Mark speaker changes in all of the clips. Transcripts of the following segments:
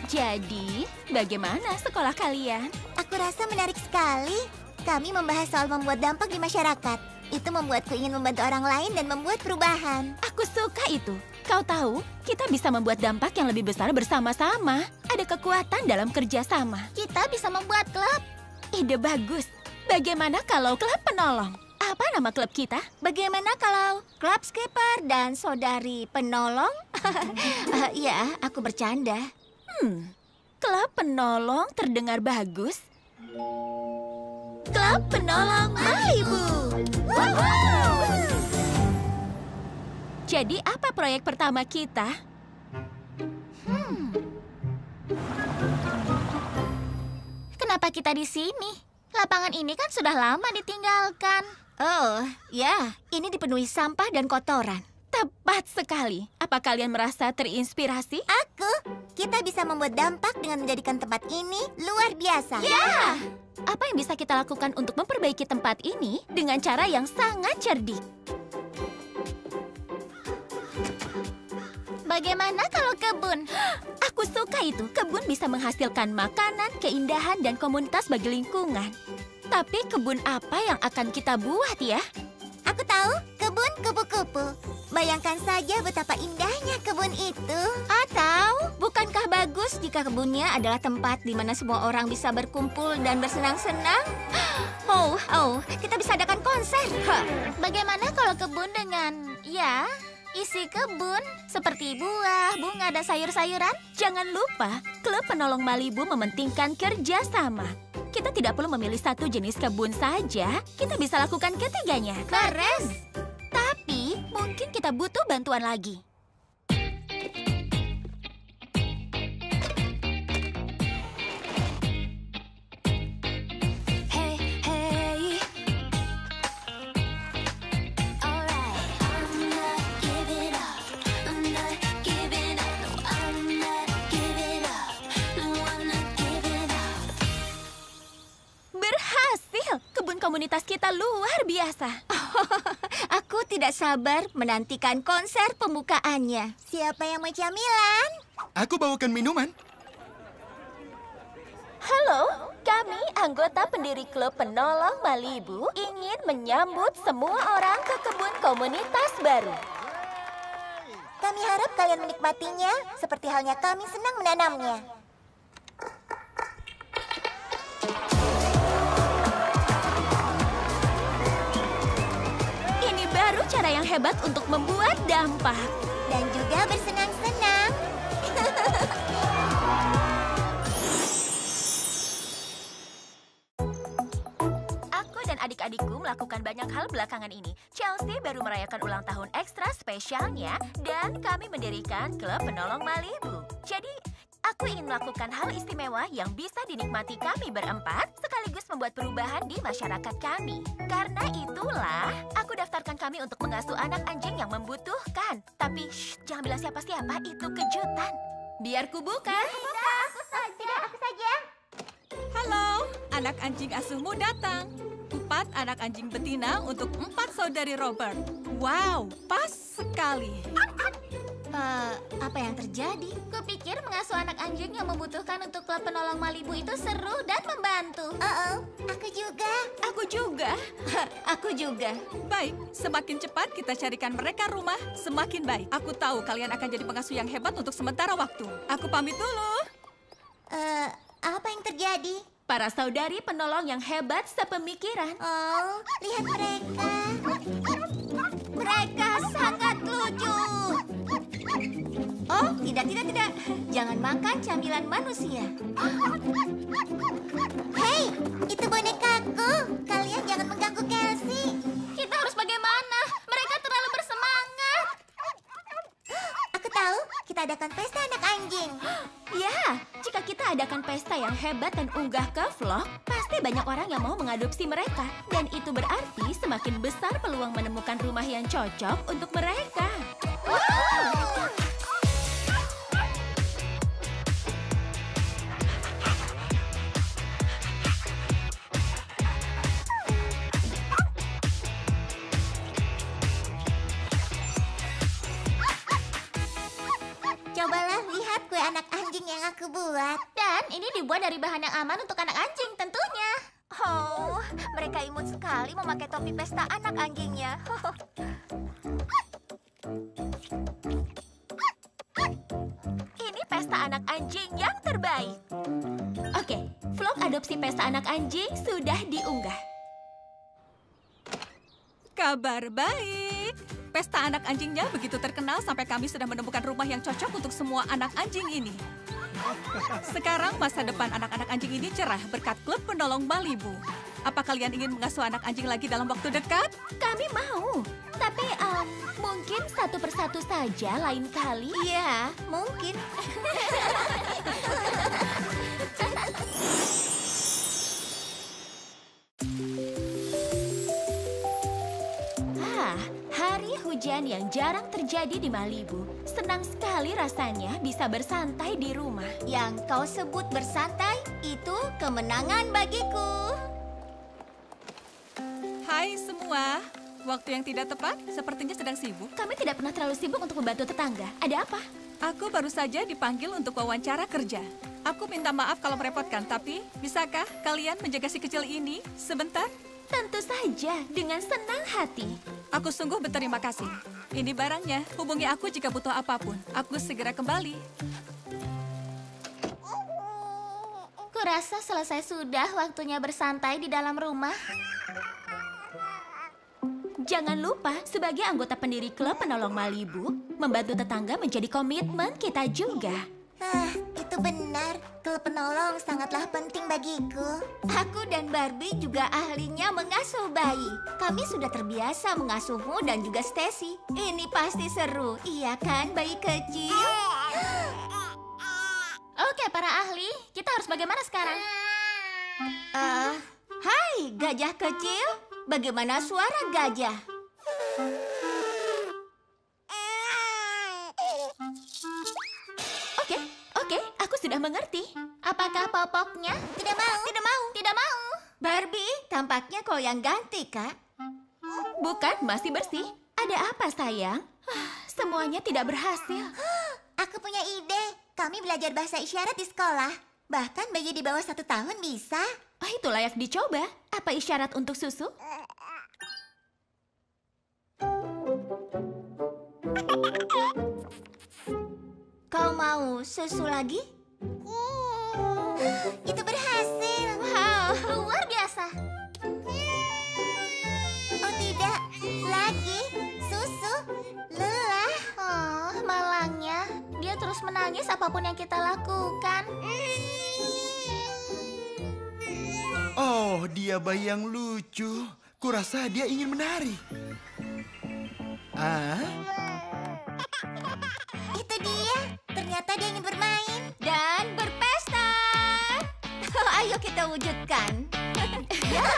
Speaker 1: Jadi, bagaimana sekolah kalian?
Speaker 2: Aku rasa menarik sekali. Kami membahas soal membuat dampak di masyarakat. Itu membuatku ingin membantu orang lain dan membuat perubahan.
Speaker 1: Aku suka itu. Kau tahu, kita bisa membuat dampak yang lebih besar bersama-sama. Ada kekuatan dalam kerjasama.
Speaker 2: Kita bisa membuat klub.
Speaker 1: Ide bagus. Bagaimana kalau klub penolong? Apa nama klub kita?
Speaker 2: Bagaimana kalau klub skipper dan saudari penolong? Ya, aku bercanda.
Speaker 1: Klub penolong terdengar bagus.
Speaker 2: Klub penolong Malibu.
Speaker 1: Jadi apa proyek pertama kita?
Speaker 2: Kenapa kita di sini? Lapangan ini kan sudah lama ditinggalkan. Oh, ya, ini dipenuhi sampah dan kotoran.
Speaker 1: Tepat sekali. Apa kalian merasa terinspirasi?
Speaker 2: Kita bisa membuat dampak dengan menjadikan tempat ini luar biasa.
Speaker 1: Ya! Apa yang bisa kita lakukan untuk memperbaiki tempat ini dengan cara yang sangat cerdik?
Speaker 2: Bagaimana kalau kebun?
Speaker 1: Aku suka itu. Kebun bisa menghasilkan makanan, keindahan, dan komunitas bagi lingkungan. Tapi kebun apa yang akan kita buat ya?
Speaker 2: Aku tahu, kebun kupu-kupu. Bayangkan saja betapa indahnya kebun itu. Atau, bukankah bagus jika kebunnya adalah tempat di mana semua orang bisa berkumpul dan bersenang-senang? Oh, kita bisa adakan konser. Bagaimana kalau kebun dengan, isi kebun seperti buah, bunga, dan sayur-sayuran?
Speaker 1: Jangan lupa, klub penolong Malibu mementingkan kerjasama. Kita tidak perlu memilih satu jenis kebun saja. Kita bisa lakukan ketiganya.
Speaker 2: Keren!
Speaker 1: Tapi, mungkin kita butuh bantuan lagi. Kebun komunitas kita luar biasa.
Speaker 2: Aku tidak sabar menantikan konser pembukaannya. Siapa yang mau camilan?
Speaker 3: Aku bawakan minuman.
Speaker 1: Halo, kami anggota pendiri klub penolong Malibu ingin menyambut semua orang ke kebun komunitas baru.
Speaker 2: Kami harap kalian menikmatinya seperti halnya kami senang menanamnya.
Speaker 1: Cara yang hebat untuk membuat dampak.
Speaker 2: Dan juga bersenang-senang.
Speaker 1: Aku dan adik-adikku melakukan banyak hal belakangan ini. Chelsea baru merayakan ulang tahun ekstra spesialnya dan kami mendirikan klub penolong Malibu. Jadi, aku ingin melakukan hal istimewa yang bisa dinikmati kami berempat sekaligus membuat perubahan di masyarakat kami. Karena itulah, aku daftarkan kami untuk mengasuh anak anjing yang membutuhkan. Tapi, jangan bilang siapa-siapa, itu kejutan. Biar ku buka.
Speaker 2: Tidak, aku saja.
Speaker 4: Halo, anak anjing asuhmu datang. 4 anak anjing betina untuk 4 saudari Robert. Wow, pas sekali.
Speaker 2: Apa yang terjadi? Kupikir mengasuh anak anjing yang membutuhkan untuk klub penolong Malibu itu seru dan membantu. Aku juga.
Speaker 1: Aku juga.
Speaker 2: Aku juga.
Speaker 4: Baik, semakin cepat kita carikan mereka rumah, semakin baik. Aku tahu kalian akan jadi pengasuh yang hebat untuk sementara waktu. Aku pamit dulu.
Speaker 2: Apa yang terjadi?
Speaker 1: Para saudari penolong yang hebat sepemikiran.
Speaker 2: Oh, lihat mereka. Mereka sangat lucu. Oh, tidak. Jangan makan camilan manusia. Hei, itu bonekaku. Kalian jangan mengganggu Kelsey. Kita harus bagaimana? Mereka terlalu bersemangat. Aku tahu, kita adakan pesta anak anjing.
Speaker 1: Ya, jika kita adakan pesta yang hebat dan unggah ke vlog, pasti banyak orang yang mau mengadopsi mereka. Dan itu berarti semakin besar peluang menemukan rumah yang cocok untuk mereka.
Speaker 2: Cobalah lihat kue anak anjing. anjing yang aku buat.
Speaker 1: Dan ini dibuat dari bahan yang aman untuk anak anjing tentunya. Oh, mereka imut sekali memakai topi pesta anak anjingnya. Ini pesta anak anjing yang terbaik. Oke, vlog adopsi pesta anak anjing sudah diunggah.
Speaker 4: Kabar baik. Pesta anak anjingnya begitu terkenal sampai kami sudah menemukan rumah yang cocok untuk semua anak anjing ini. Sekarang masa depan anak-anak anjing ini cerah berkat klub penolong Malibu. Apa kalian ingin mengasuh anak anjing lagi dalam waktu dekat?
Speaker 1: Kami mau, tapi mungkin satu persatu saja lain kali.
Speaker 2: Iya, mungkin.
Speaker 1: Hari hujan yang jarang terjadi di Malibu. Senang sekali rasanya bisa bersantai di rumah.
Speaker 2: Yang kau sebut bersantai, itu kemenangan bagiku.
Speaker 4: Hai semua. Waktu yang tidak tepat, sepertinya sedang sibuk.
Speaker 1: Kami tidak pernah terlalu sibuk untuk membantu tetangga. Ada apa?
Speaker 4: Aku baru saja dipanggil untuk wawancara kerja. Aku minta maaf kalau merepotkan, tapi bisakah kalian menjaga si kecil ini sebentar?
Speaker 1: Tentu saja, dengan senang hati.
Speaker 4: Aku sungguh berterima kasih. Ini barangnya. Hubungi aku jika butuh apapun. Aku segera kembali.
Speaker 1: Kurasa selesai sudah waktunya bersantai di dalam rumah. Jangan lupa, sebagai anggota pendiri klub penolong Malibu, membantu tetangga menjadi komitmen kita juga.
Speaker 2: Itu benar. Klub penolong sangatlah penting bagiku.
Speaker 1: Aku dan Barbie juga ahlinya mengasuh bayi. Kami sudah terbiasa mengasuhmu dan juga Stacy. Ini pasti seru, iya kan bayi kecil? Oke, para ahli, kita harus bagaimana sekarang? Hai, gajah kecil. Bagaimana suara gajah? Oke, aku sudah mengerti. Apakah popoknya?
Speaker 2: Tidak mau.
Speaker 1: Tidak mau. Tidak mau. Barbie, tampaknya kau yang ganti, Kak. Bukan, masih bersih. Ada apa, sayang? Semuanya tidak berhasil.
Speaker 2: Aku punya ide. Kami belajar bahasa isyarat di sekolah. Bahkan bayi di bawah 1 tahun bisa.
Speaker 1: Itu layak dicoba. Apa isyarat untuk susu?
Speaker 2: Kau mau susu lagi? Itu berhasil.
Speaker 1: Wow, luar biasa.
Speaker 2: Oh tidak, lagi susu. Lelah.
Speaker 1: Oh, malangnya. Dia terus menangis apapun yang kita lakukan.
Speaker 3: Oh, dia bayi yang lucu. Kurasa dia ingin menari.
Speaker 2: Itu dia. Ternyata dia ingin bermain.
Speaker 1: Dan berpesta. Ayo kita wujudkan. Ya.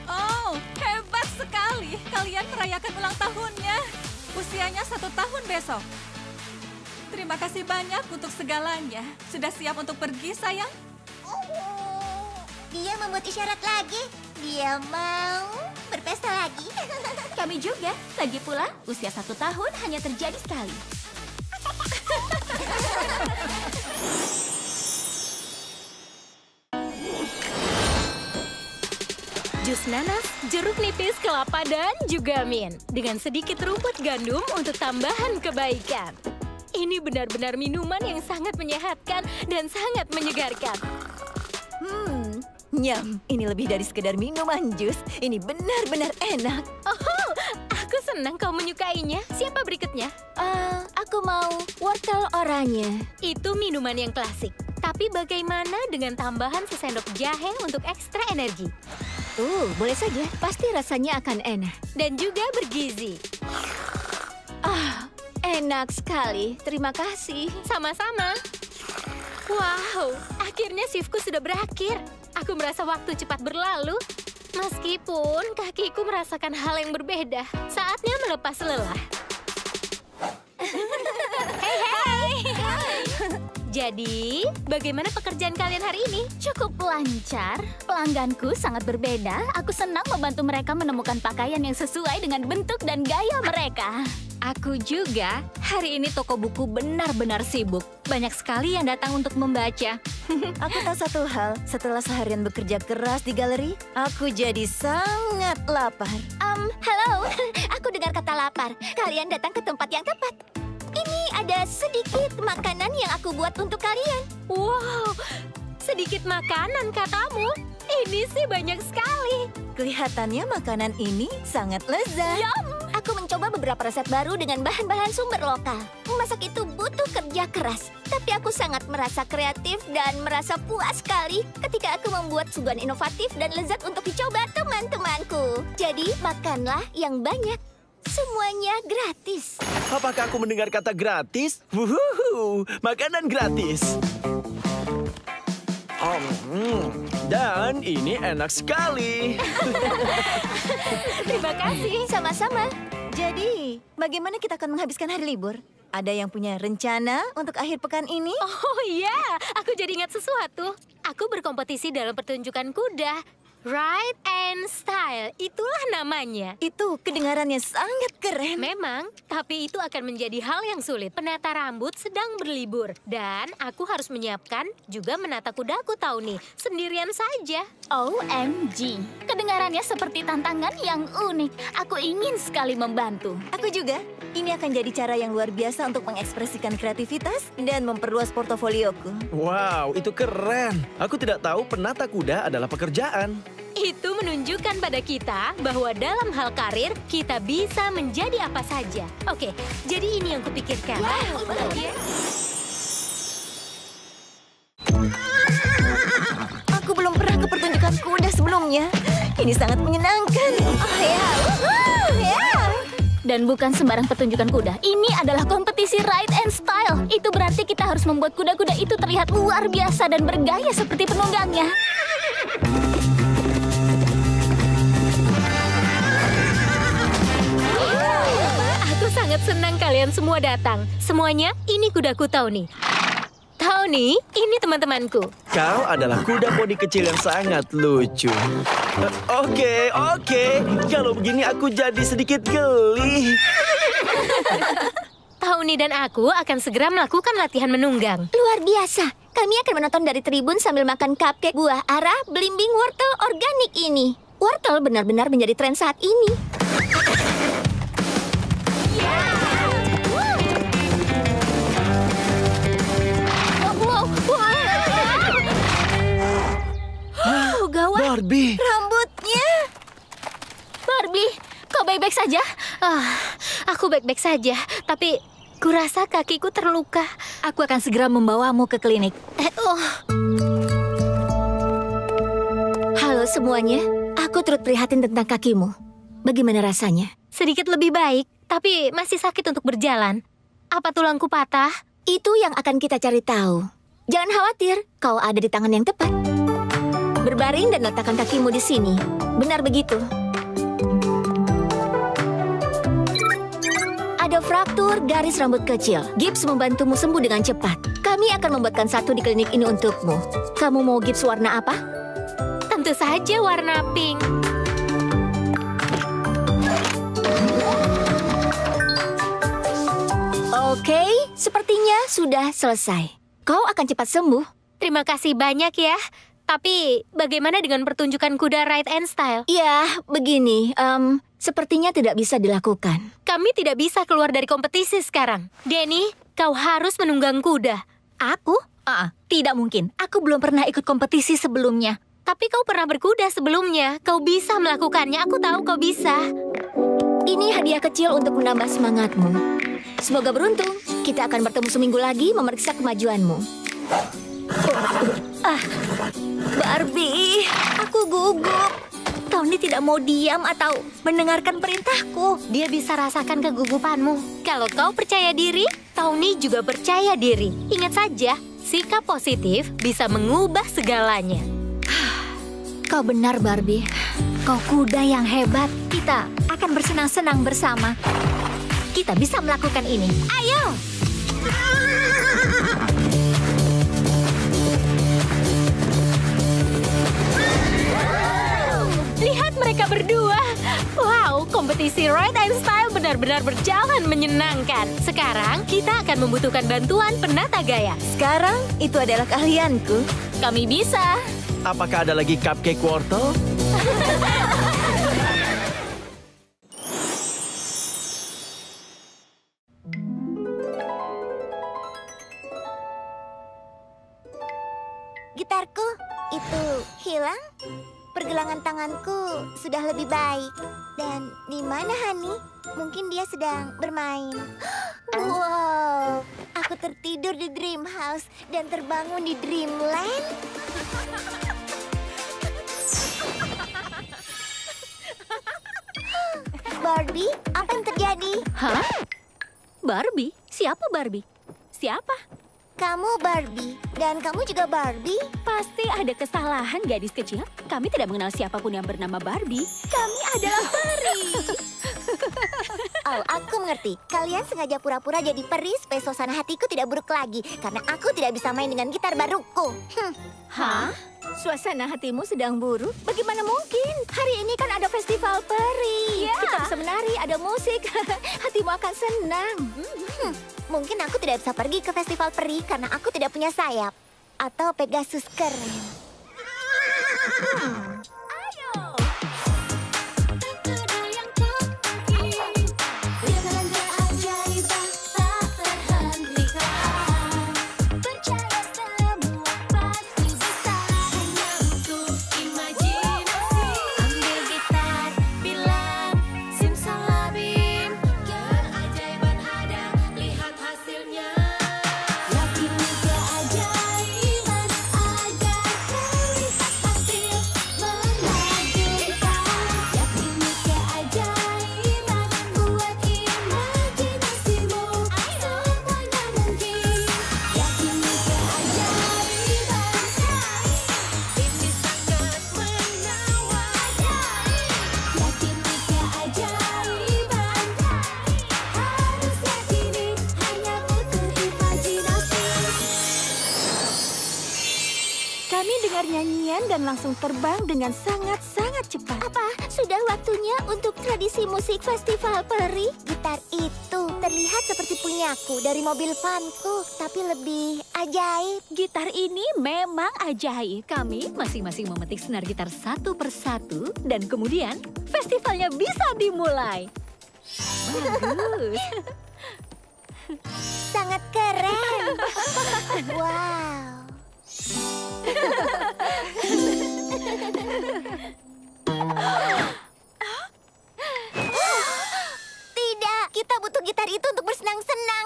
Speaker 4: Oh, hebat sekali. Kalian merayakan ulang tahunnya. Usianya 1 tahun besok. Terima kasih banyak untuk segalanya. Sudah siap untuk pergi, sayang?
Speaker 2: Dia membuat isyarat lagi. Dia mau berpesta lagi.
Speaker 1: Kami juga. Lagi pula, usia 1 tahun hanya terjadi sekali.
Speaker 5: Jus nanas, jeruk nipis, kelapa, dan juga mint. Dengan sedikit rumput gandum untuk tambahan kebaikan. Ini benar-benar minuman yang sangat menyehatkan dan sangat menyegarkan.
Speaker 6: Nyam, ini lebih dari sekedar minuman jus. Ini benar-benar enak.
Speaker 5: Oh, aku senang kau menyukainya. Siapa berikutnya?
Speaker 2: Aku mau wortel oranye.
Speaker 5: Itu minuman yang klasik. Tapi bagaimana dengan tambahan sesendok jahe untuk ekstra energi?
Speaker 6: Boleh saja. Pasti rasanya akan enak.
Speaker 5: Dan juga bergizi.
Speaker 6: Enak sekali. Terima kasih.
Speaker 5: Sama-sama. Wow, akhirnya shiftku sudah berakhir. Aku merasa waktu cepat berlalu. Meskipun kakiku merasakan hal yang berbeda, saatnya melepas lelah. Jadi, bagaimana pekerjaan kalian hari ini?
Speaker 2: Cukup lancar. Pelangganku sangat berbeda. Aku senang membantu mereka menemukan pakaian yang sesuai dengan bentuk dan gaya mereka.
Speaker 7: Aku juga. Hari ini toko buku benar-benar sibuk. Banyak sekali yang datang untuk membaca.
Speaker 6: Aku tahu satu hal, setelah seharian bekerja keras di galeri, aku jadi sangat lapar.
Speaker 2: Halo. Aku dengar kata lapar. Kalian datang ke tempat yang tepat. Ini ada sedikit makanan yang aku buat untuk kalian.
Speaker 5: Wow, sedikit makanan katamu. Ini sih banyak sekali.
Speaker 6: Kelihatannya makanan ini sangat lezat.
Speaker 2: Aku mencoba beberapa resep baru dengan bahan-bahan sumber lokal. Memasak itu butuh kerja keras. Tapi aku sangat merasa kreatif dan merasa puas sekali ketika aku membuat suguhan inovatif dan lezat untuk dicoba teman-temanku. Jadi, makanlah yang banyak. Semuanya gratis.
Speaker 8: Apakah aku mendengar kata gratis? Wuhuhu, makanan gratis. Dan ini enak sekali.
Speaker 5: Terima kasih.
Speaker 2: Sama-sama.
Speaker 6: Jadi, bagaimana kita akan menghabiskan hari libur? Ada yang punya rencana untuk akhir pekan ini?
Speaker 5: Oh iya, aku jadi ingat sesuatu. Aku berkompetisi dalam pertunjukan kuda. Ride and Style, itulah namanya.
Speaker 6: Itu kedengarannya sangat keren.
Speaker 5: Memang, tapi itu akan menjadi hal yang sulit. Penata rambut sedang berlibur. Dan aku harus menyiapkan juga menata kudaku Tawny. Sendirian saja.
Speaker 2: OMG. Kedengarannya seperti tantangan yang unik. Aku ingin sekali membantu.
Speaker 6: Aku juga. Ini akan jadi cara yang luar biasa untuk mengekspresikan kreativitas dan memperluas portofolioku.
Speaker 8: Wow, itu keren. Aku tidak tahu penata kuda adalah pekerjaan.
Speaker 5: Itu menunjukkan pada kita bahwa dalam hal karir, kita bisa menjadi apa saja. Oke, jadi ini yang kupikirkan.
Speaker 6: Aku belum pernah ke pertunjukan kuda sebelumnya. Ini sangat menyenangkan.
Speaker 2: Dan bukan sembarang pertunjukan kuda. Ini adalah kompetisi Ride and Style. Itu berarti kita harus membuat kuda-kuda itu terlihat luar biasa dan bergaya seperti penunggangnya.
Speaker 5: Aku sangat senang kalian semua datang. Semuanya, ini kudaku Tawny. Tawny, ini teman-temanku.
Speaker 8: Kau adalah kuda poni kecil yang sangat lucu. Oke. Kalau begini aku jadi sedikit geli.
Speaker 5: Tawny dan aku akan segera melakukan latihan menunggang.
Speaker 2: Luar biasa. Kami akan menonton dari tribun sambil makan cupcake buah arah belimbing wortel organik ini. Wortel benar-benar menjadi tren saat ini. Gawat.
Speaker 8: Barbie.
Speaker 6: Rambutnya.
Speaker 2: Barbie, kau baik-baik saja?
Speaker 5: Aku baik-baik saja, tapi kurasa kakiku terluka.
Speaker 7: Aku akan segera membawamu ke klinik.
Speaker 2: Halo semuanya, aku turut prihatin tentang kakimu. Bagaimana rasanya?
Speaker 5: Sedikit lebih baik, tapi masih sakit untuk berjalan. Apa tulangku patah?
Speaker 2: Itu yang akan kita cari tahu. Jangan khawatir, kau ada di tangan yang tepat. Berbaring dan letakkan kakimu di sini. Benar begitu. Ada fraktur garis rambut kecil. Gips membantumu sembuh dengan cepat. Kami akan membuatkan satu di klinik ini untukmu. Kamu mau gips warna apa?
Speaker 5: Tentu saja warna pink.
Speaker 2: Oke, sepertinya sudah selesai. Kau akan cepat sembuh.
Speaker 5: Terima kasih banyak ya. Tapi bagaimana dengan pertunjukan kuda Ride and Style?
Speaker 2: Ya, begini. Sepertinya tidak bisa dilakukan.
Speaker 5: Kami tidak bisa keluar dari kompetisi sekarang. Denny, kau harus menunggang kuda.
Speaker 7: Aku? Tidak mungkin. Aku belum pernah ikut kompetisi sebelumnya.
Speaker 5: Tapi kau pernah berkuda sebelumnya. Kau bisa melakukannya. Aku tahu kau bisa.
Speaker 2: Ini hadiah kecil untuk menambah semangatmu. Semoga beruntung. Kita akan bertemu seminggu lagi memeriksa kemajuanmu.
Speaker 7: Barbie, aku gugup. Tawny tidak mau diam atau mendengarkan perintahku.
Speaker 5: Dia bisa rasakan kegugupanmu. Kalau kau percaya diri, Tawny juga percaya diri. Ingat saja, sikap positif bisa mengubah segalanya.
Speaker 2: Kau benar, Barbie.
Speaker 7: Kau kuda yang hebat. Kita akan bersenang-senang bersama. Kita bisa melakukan ini. Ayo! Lihat mereka berdua. Wow, kompetisi Ride and Style benar-benar berjalan menyenangkan. Sekarang kita akan membutuhkan bantuan penata gaya.
Speaker 6: Sekarang itu adalah keahlianku.
Speaker 7: Kami bisa.
Speaker 8: Apakah ada lagi cupcake wortel?
Speaker 2: Gitarku itu hilang. Pergelangan tanganku sudah lebih baik. Dan di mana Hani? Mungkin dia sedang bermain. Wow, aku tertidur di Dream House dan terbangun di Dreamland. Barbie, apa yang terjadi?
Speaker 7: Hah? Barbie? Siapa Barbie? Siapa?
Speaker 2: Kamu Barbie, dan kamu juga Barbie.
Speaker 7: Pasti ada kesalahan, gadis kecil. Kami tidak mengenal siapapun yang bernama Barbie. Kami adalah peri.
Speaker 2: Oh, aku mengerti. Kalian sengaja pura-pura jadi peri supaya suasana hatiku tidak buruk lagi. Karena aku tidak bisa main dengan gitar baruku.
Speaker 7: Hah?
Speaker 2: Suasana hatimu sedang buruk? Bagaimana mungkin? Hari ini kan ada festival peri. Kita bisa menari, ada musik. Hatimu akan senang. Mungkin aku tidak bisa pergi ke festival peri karena aku tidak punya sayap. Atau Pegasus keren. Nyanyian dan langsung terbang dengan sangat-sangat cepat. Apa? Sudah waktunya untuk tradisi musik festival peri? Gitar itu terlihat seperti punyaku dari mobil vanku, tapi lebih ajaib.
Speaker 7: Gitar ini memang ajaib. Kami masing-masing memetik senar gitar satu persatu dan kemudian festivalnya bisa dimulai. Bagus.
Speaker 2: Sangat keren. Wow. Tidak, kita butuh gitar itu untuk bersenang-senang.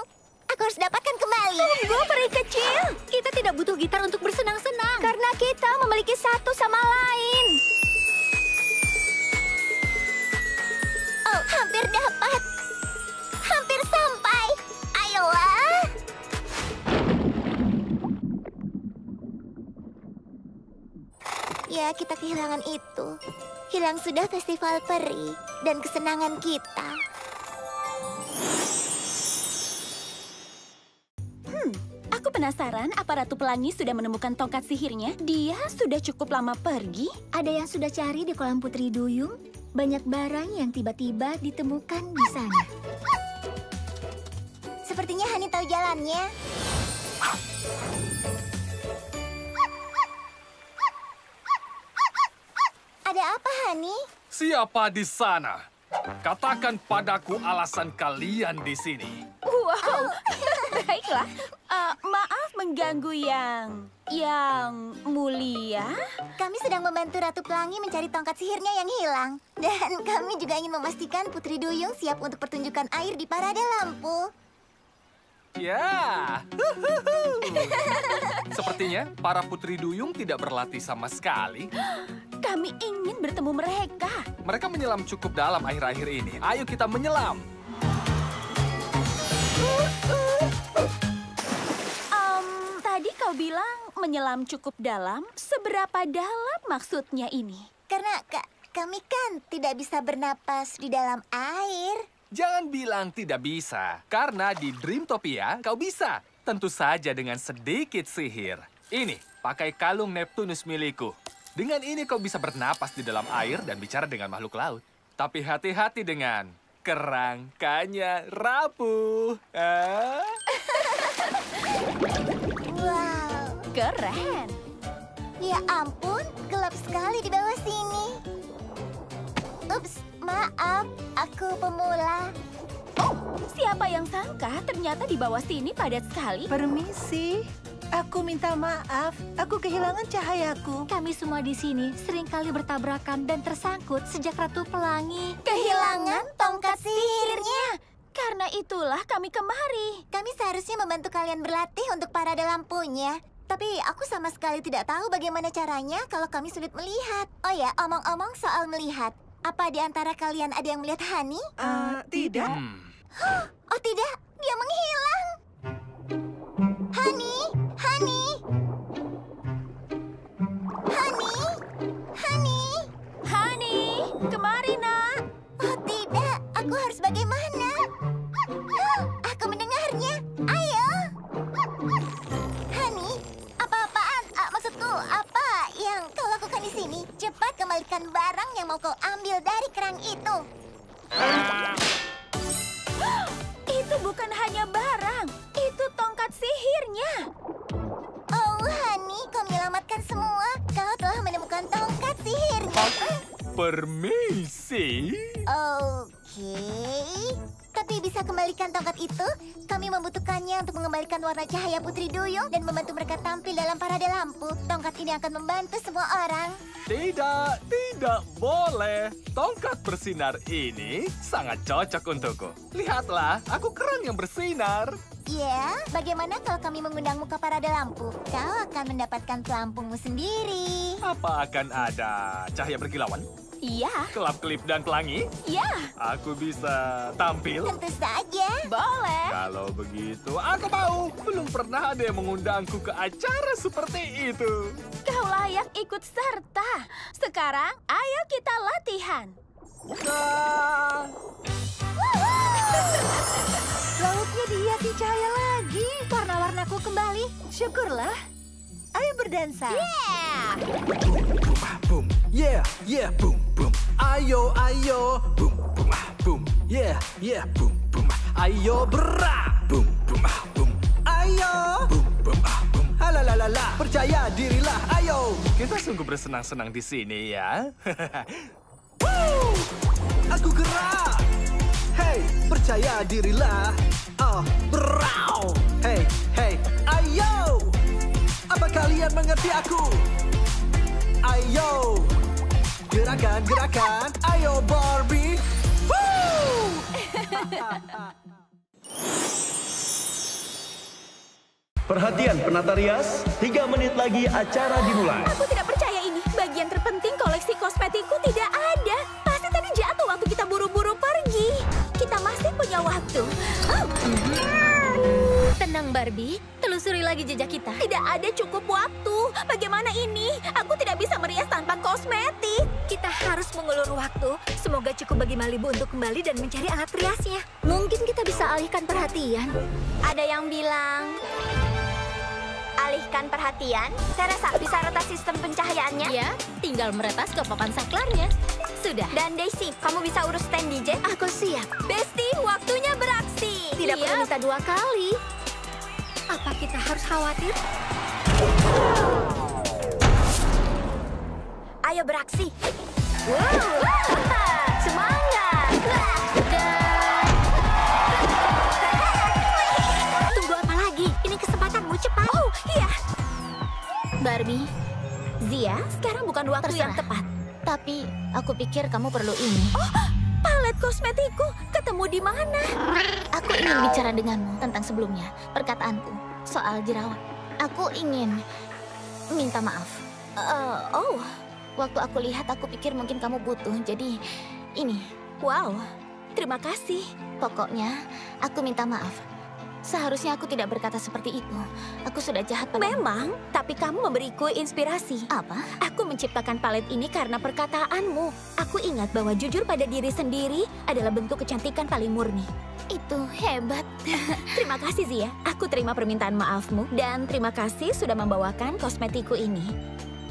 Speaker 2: Aku harus dapatkan kembali.
Speaker 7: Tunggu, peri kecil. Kita tidak butuh gitar untuk bersenang-senang.
Speaker 2: Karena kita memiliki satu sama lain. Oh, hampir dapat. Hampir sampai. Ayolah. Ya, kita kehilangan itu. Hilang sudah festival peri dan kesenangan kita.
Speaker 1: Aku penasaran apa Ratu Pelangi sudah menemukan tongkat sihirnya. Dia sudah cukup lama pergi.
Speaker 2: Ada yang sudah cari di kolam Putri Duyung. Banyak barang yang tiba-tiba ditemukan di sana. Sepertinya Hani tahu jalannya. Ada apa, Hani?
Speaker 9: Siapa di sana? Katakan padaku alasan kalian di sini.
Speaker 1: Wow, baiklah. Maaf mengganggu yang mulia.
Speaker 2: Kami sedang membantu Ratu Pelangi mencari tongkat sihirnya yang hilang. Dan kami juga ingin memastikan Putri Duyung siap untuk pertunjukan air di parade lampu.
Speaker 9: Ya, sepertinya para Putri Duyung tidak berlatih sama sekali.
Speaker 1: Kami ingin bertemu mereka.
Speaker 9: Mereka menyelam cukup dalam akhir-akhir ini. Ayo kita menyelam.
Speaker 1: Tadi kau bilang menyelam cukup dalam. Seberapa dalam maksudnya ini?
Speaker 2: Karena kami kan tidak bisa bernapas di dalam air.
Speaker 9: Jangan bilang tidak bisa, karena di Dreamtopia kau bisa. Tentu saja dengan sedikit sihir. Ini, pakai kalung Neptunus milikku. Dengan ini kau bisa bernapas di dalam air dan bicara dengan makhluk laut. Tapi hati-hati dengan kerangkanya rapuh.
Speaker 2: Wow,
Speaker 1: Keren.
Speaker 2: ya ampun, gelap sekali di bawah sini. Ups, maaf, aku pemula.
Speaker 1: Siapa yang sangka ternyata di bawah sini padat sekali?
Speaker 10: Permisi, aku minta maaf. Aku kehilangan cahayaku.
Speaker 7: Kami semua di sini seringkali bertabrakan dan tersangkut sejak Ratu Pelangi.
Speaker 2: Kehilangan tongkat sihirnya.
Speaker 1: Karena itulah kami kemari.
Speaker 2: Kami seharusnya membantu kalian berlatih untuk parade lampunya. Tapi aku sama sekali tidak tahu bagaimana caranya kalau kami sulit melihat. Oh ya, omong-omong soal melihat. Apa di antara kalian ada yang melihat Hani?
Speaker 10: Tidak.
Speaker 2: Oh tidak, dia menghilang. Hani, Hani. Hani, Hani.
Speaker 1: Hani, kemari nak.
Speaker 2: Oh tidak, aku harus bagaimana? Aku mendengarnya. Ayo. Hani, apa-apaan? Maksudku, apa yang kau lakukan di sini? Cepat kembalikan barang yang mau kau ambil dari kerang itu.
Speaker 1: Itu bukan hanya barang, itu tongkat sihirnya.
Speaker 2: Oh, Hani, kau menyelamatkan semua. Kau telah menemukan tongkat sihirnya.
Speaker 9: Permisi.
Speaker 2: Oke. Tapi bisa kembalikan tongkat itu? Kami membutuhkannya untuk mengembalikan warna cahaya Putri Duyung dan membantu mereka tampil dalam parade lampu. Tongkat ini akan membantu semua orang.
Speaker 9: Tidak boleh. Tongkat bersinar ini sangat cocok untukku. Lihatlah, aku kerang yang bersinar.
Speaker 2: Ya, bagaimana kalau kami mengundangmu ke parade lampu? Kau akan mendapatkan pelampungmu sendiri.
Speaker 9: Apa akan ada cahaya berkilauan?
Speaker 1: Iya,
Speaker 9: Kelap-kelip dan pelangi?
Speaker 1: iya,
Speaker 9: Aku bisa tampil?
Speaker 2: Tentu saja.
Speaker 1: boleh.
Speaker 9: Kalau begitu, aku mau. Belum pernah ada yang mengundangku ke acara seperti itu.
Speaker 1: Kau layak ikut serta. Sekarang, ayo kita latihan.
Speaker 10: Lautnya dihiasi cahaya lagi.
Speaker 7: Warna-warnaku kembali.
Speaker 10: Syukurlah. Ayo berdansa.
Speaker 11: Boom, yeah, boom, boom. Ayo, boom, boom, boom. Yeah, boom, boom. Ayo berak, boom, boom, boom. Ayo, boom, boom, boom. Halalalala, percaya dirilah, ayo.
Speaker 9: Kita sungguh bersenang-senang di sini ya.
Speaker 11: Woo! Aku gerak. Hey, percaya dirilah. Oh, berau. Hey, ayo. Apa kalian mengerti aku? Ayo, gerakan, ayo Barbie. Woo!
Speaker 8: Perhatian penata rias, 3 menit lagi acara dimulai.
Speaker 1: Aku tidak percaya ini. Bagian terpenting koleksi kosmetikku tidak ada. Pasti tadi jatuh waktu kita buru-buru pergi. Kita masih punya waktu.
Speaker 5: Tenang Barbie, telusuri lagi jejak kita.
Speaker 1: Tidak ada cukup waktu. Bagaimana ini? Aku tidak bisa merias tanpa kosmetik.
Speaker 7: Kita harus mengulur waktu. Semoga cukup bagi Malibu untuk kembali dan mencari alat riasnya. Mungkin kita bisa alihkan perhatian.
Speaker 2: Ada yang bilang alihkan perhatian. Saya rasa bisa retas sistem pencahayaannya.
Speaker 5: Ya, tinggal meretas ke papan saklarnya. Sudah.
Speaker 2: Dan Daisy, kamu bisa urus stand DJ?
Speaker 7: Aku siap.
Speaker 1: Besti, waktunya beraksi.
Speaker 7: Tidak perlu minta 2 kali. Apa kita harus khawatir?
Speaker 2: Ayo beraksi. Semangat.
Speaker 7: Tunggu apa lagi? Ini kesempatanmu, cepat.
Speaker 1: Oh, iya.
Speaker 5: Barbie,
Speaker 1: Zia, sekarang bukan waktu yang tepat.
Speaker 5: tapi aku pikir kamu perlu ini.
Speaker 1: Palet kosmetikku ketemu di mana?
Speaker 5: Aku ingin bicara denganmu tentang sebelumnya, perkataanku soal jerawat. Aku ingin minta maaf. Waktu aku lihat, aku pikir mungkin kamu butuh, jadi ini.
Speaker 1: Wow, terima kasih.
Speaker 5: Pokoknya, aku minta maaf. Seharusnya aku tidak berkata seperti itu. Aku sudah jahat padamu.
Speaker 1: Memang, tapi kamu memberiku inspirasi.
Speaker 5: Apa?
Speaker 1: Aku menciptakan palet ini karena perkataanmu. Aku
Speaker 2: Aku ingat bahwa jujur pada diri sendiri adalah bentuk kecantikan paling murni. Itu hebat. Terima kasih, Zia. Aku terima permintaan maafmu. Dan terima kasih sudah membawakan kosmetikku ini.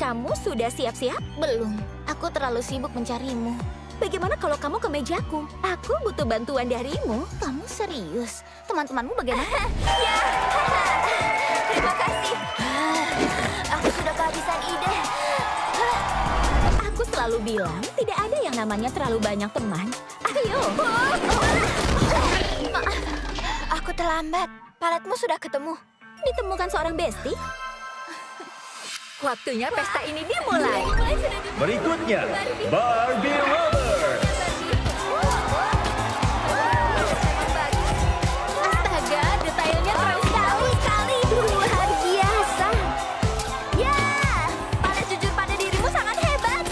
Speaker 2: Kamu sudah siap-siap? Belum. Aku terlalu sibuk mencarimu. Bagaimana kalau kamu ke mejaku? Aku butuh bantuan darimu. Kamu serius? Teman-temanmu bagaimana? Ya. Terima kasih. Aku sudah kehabisan ide. Aku selalu bilang, tidak ada yang namanya terlalu banyak teman. Ayo. Maaf, aku terlambat. Paletmu sudah ketemu. Ditemukan seorang besti?
Speaker 7: Waktunya pesta ini dimulai.
Speaker 8: Berikutnya, Barbie Roller.
Speaker 2: Astaga, detailnya terlalu sekali. Luar biasa. Ya, palet jujur pada dirimu sangat hebat.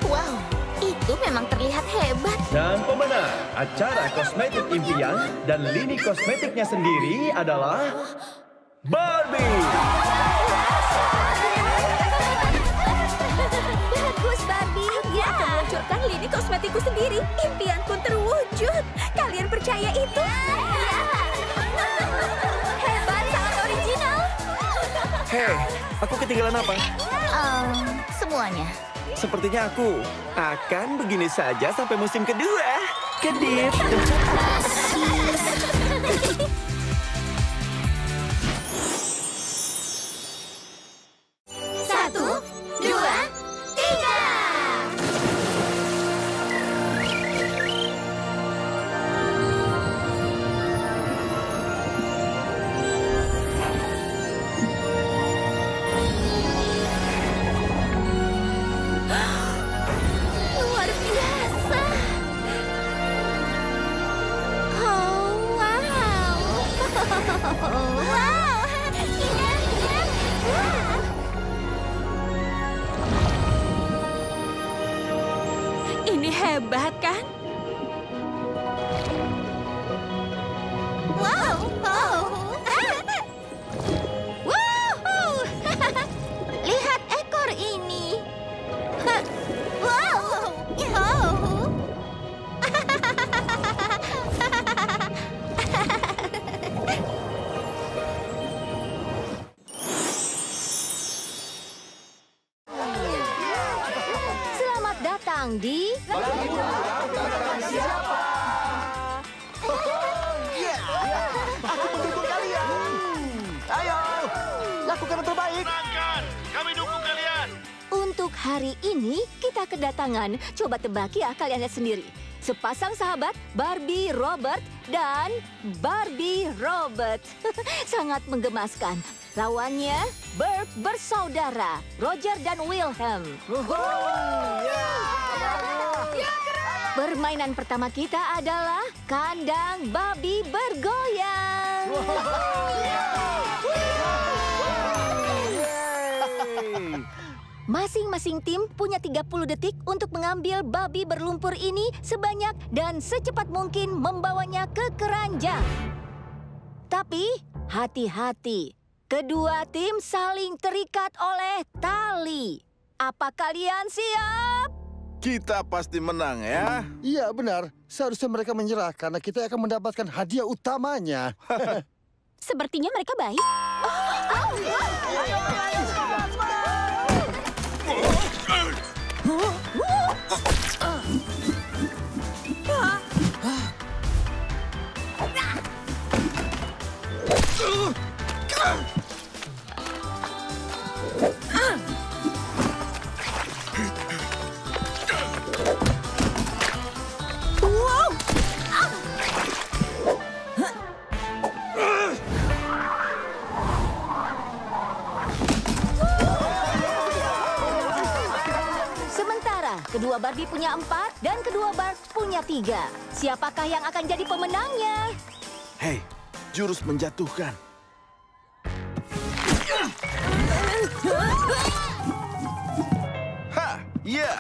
Speaker 2: Wow, itu memang terlihat hebat.
Speaker 8: Dan pemenang acara kosmetik impian dan lini kosmetiknya sendiri adalah Barbie.
Speaker 2: Bagus, Barbie. Aku akan meluncurkan lini kosmetikku sendiri. Impianku terwujud. Kalian percaya itu? Hebat, sangat original.
Speaker 8: Hei, aku ketinggalan apa?
Speaker 2: Semuanya.
Speaker 8: Sepertinya aku akan begini saja sampai musim kedua. Kedip.
Speaker 2: Satu, dua, tiga. Luar biasa. Oh, wow. Wow. Indahnya. Wah.
Speaker 4: Ini hebat, kan?
Speaker 2: Wow! Oh. Wow! Lihat ekor ini. Wow! Oh.
Speaker 7: Selamat datang di
Speaker 3: Aku mendukung kalian. Ayo, lakukan yang terbaik.
Speaker 12: Kami dukung kalian.
Speaker 7: Untuk hari ini kita kedatangan, coba tebak ya kalian lihat sendiri. Sepasang sahabat Barbie Robert dan Barbie Robert. Sangat menggemaskan. Lawannya Bert bersaudara, Roger dan Wilhelm. Permainan pertama kita adalah kandang babi bergoyang. Masing-masing tim punya 30 detik untuk mengambil babi berlumpur ini sebanyak dan secepat mungkin membawanya ke keranjang. Tapi hati-hati, kedua tim saling terikat oleh tali. Apa kalian siap?
Speaker 12: Kita pasti menang ya.
Speaker 13: Iya benar, seharusnya mereka menyerah karena kita akan mendapatkan hadiah utamanya.
Speaker 2: Sepertinya mereka baik.
Speaker 7: Sementara kedua Barbie punya 4 dan kedua Bart punya 3. Siapakah yang akan jadi pemenangnya?
Speaker 12: Hei, jurus menjatuhkan. Ha, ya.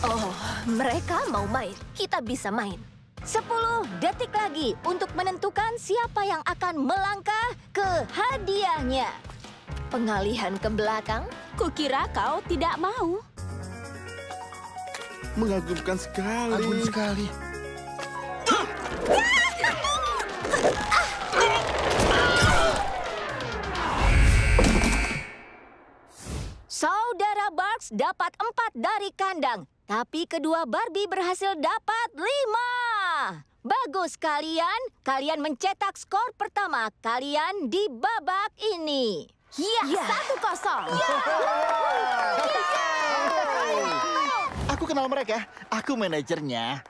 Speaker 7: Oh, mereka mau main. Kita bisa main. 10 detik lagi untuk menentukan siapa yang akan melangkah ke hadiahnya. Pengalihan ke belakang?
Speaker 2: Kukira kau tidak mau.
Speaker 12: Mengagumkan sekali.
Speaker 13: Agung sekali.
Speaker 7: Saudara Barks dapat 4 dari kandang, tapi kedua Barbie berhasil dapat 5. Bagus kalian, kalian mencetak skor pertama kalian di babak ini. Ya, 1-0.
Speaker 12: Aku kenal mereka. Aku manajernya.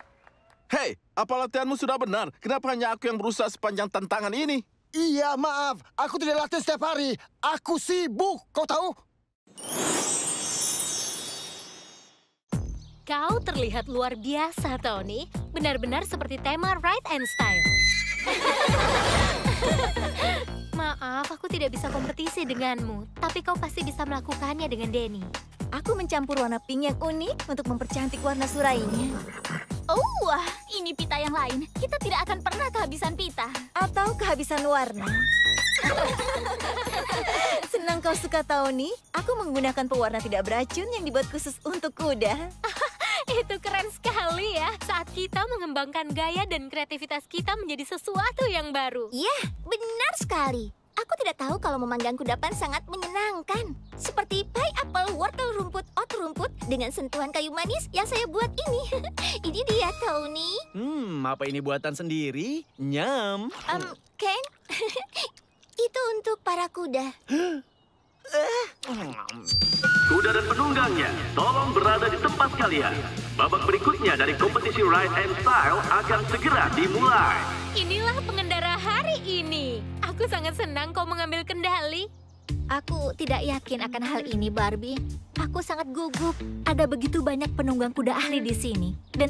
Speaker 12: Hei, apa latihanmu sudah benar? Kenapa hanya aku yang berusaha sepanjang tantangan ini?
Speaker 13: Iya, maaf. Aku tidak latihan setiap hari. Aku sibuk, kau tahu?
Speaker 5: Kau terlihat luar biasa, Tony. Benar-benar seperti tema Ride and Style. Maaf, aku tidak bisa kompetisi denganmu. Tapi kau pasti bisa melakukannya dengan Denny.
Speaker 6: Aku mencampur warna pink yang unik untuk mempercantik warna surainya.
Speaker 2: Oh, wah, ini pita yang lain. Kita tidak akan pernah kehabisan pita.
Speaker 6: Atau kehabisan warna. Senang kau suka, Tony. Aku menggunakan pewarna tidak beracun yang dibuat khusus untuk kuda.
Speaker 5: Itu keren sekali ya. Saat kita mengembangkan gaya dan kreativitas kita menjadi sesuatu yang baru.
Speaker 2: Ya, benar sekali. Aku tidak tahu kalau memanggang kudapan sangat menyenangkan. Seperti pie apel wortel rumput oat rumput dengan sentuhan kayu manis yang saya buat ini. Ini dia, Tony.
Speaker 8: Apa ini buatan sendiri? Nyam.
Speaker 2: Ken, itu untuk para kuda.
Speaker 14: Kuda dan penunggangnya, tolong berada di tempat kalian. Babak berikutnya dari kompetisi Ride and Style akan segera dimulai.
Speaker 5: Inilah pengendara hari ini. Aku sangat senang kau mengambil kendali.
Speaker 2: Aku tidak yakin akan hal ini, Barbie. Aku sangat gugup. Ada begitu banyak penunggang kuda ahli di sini. Dan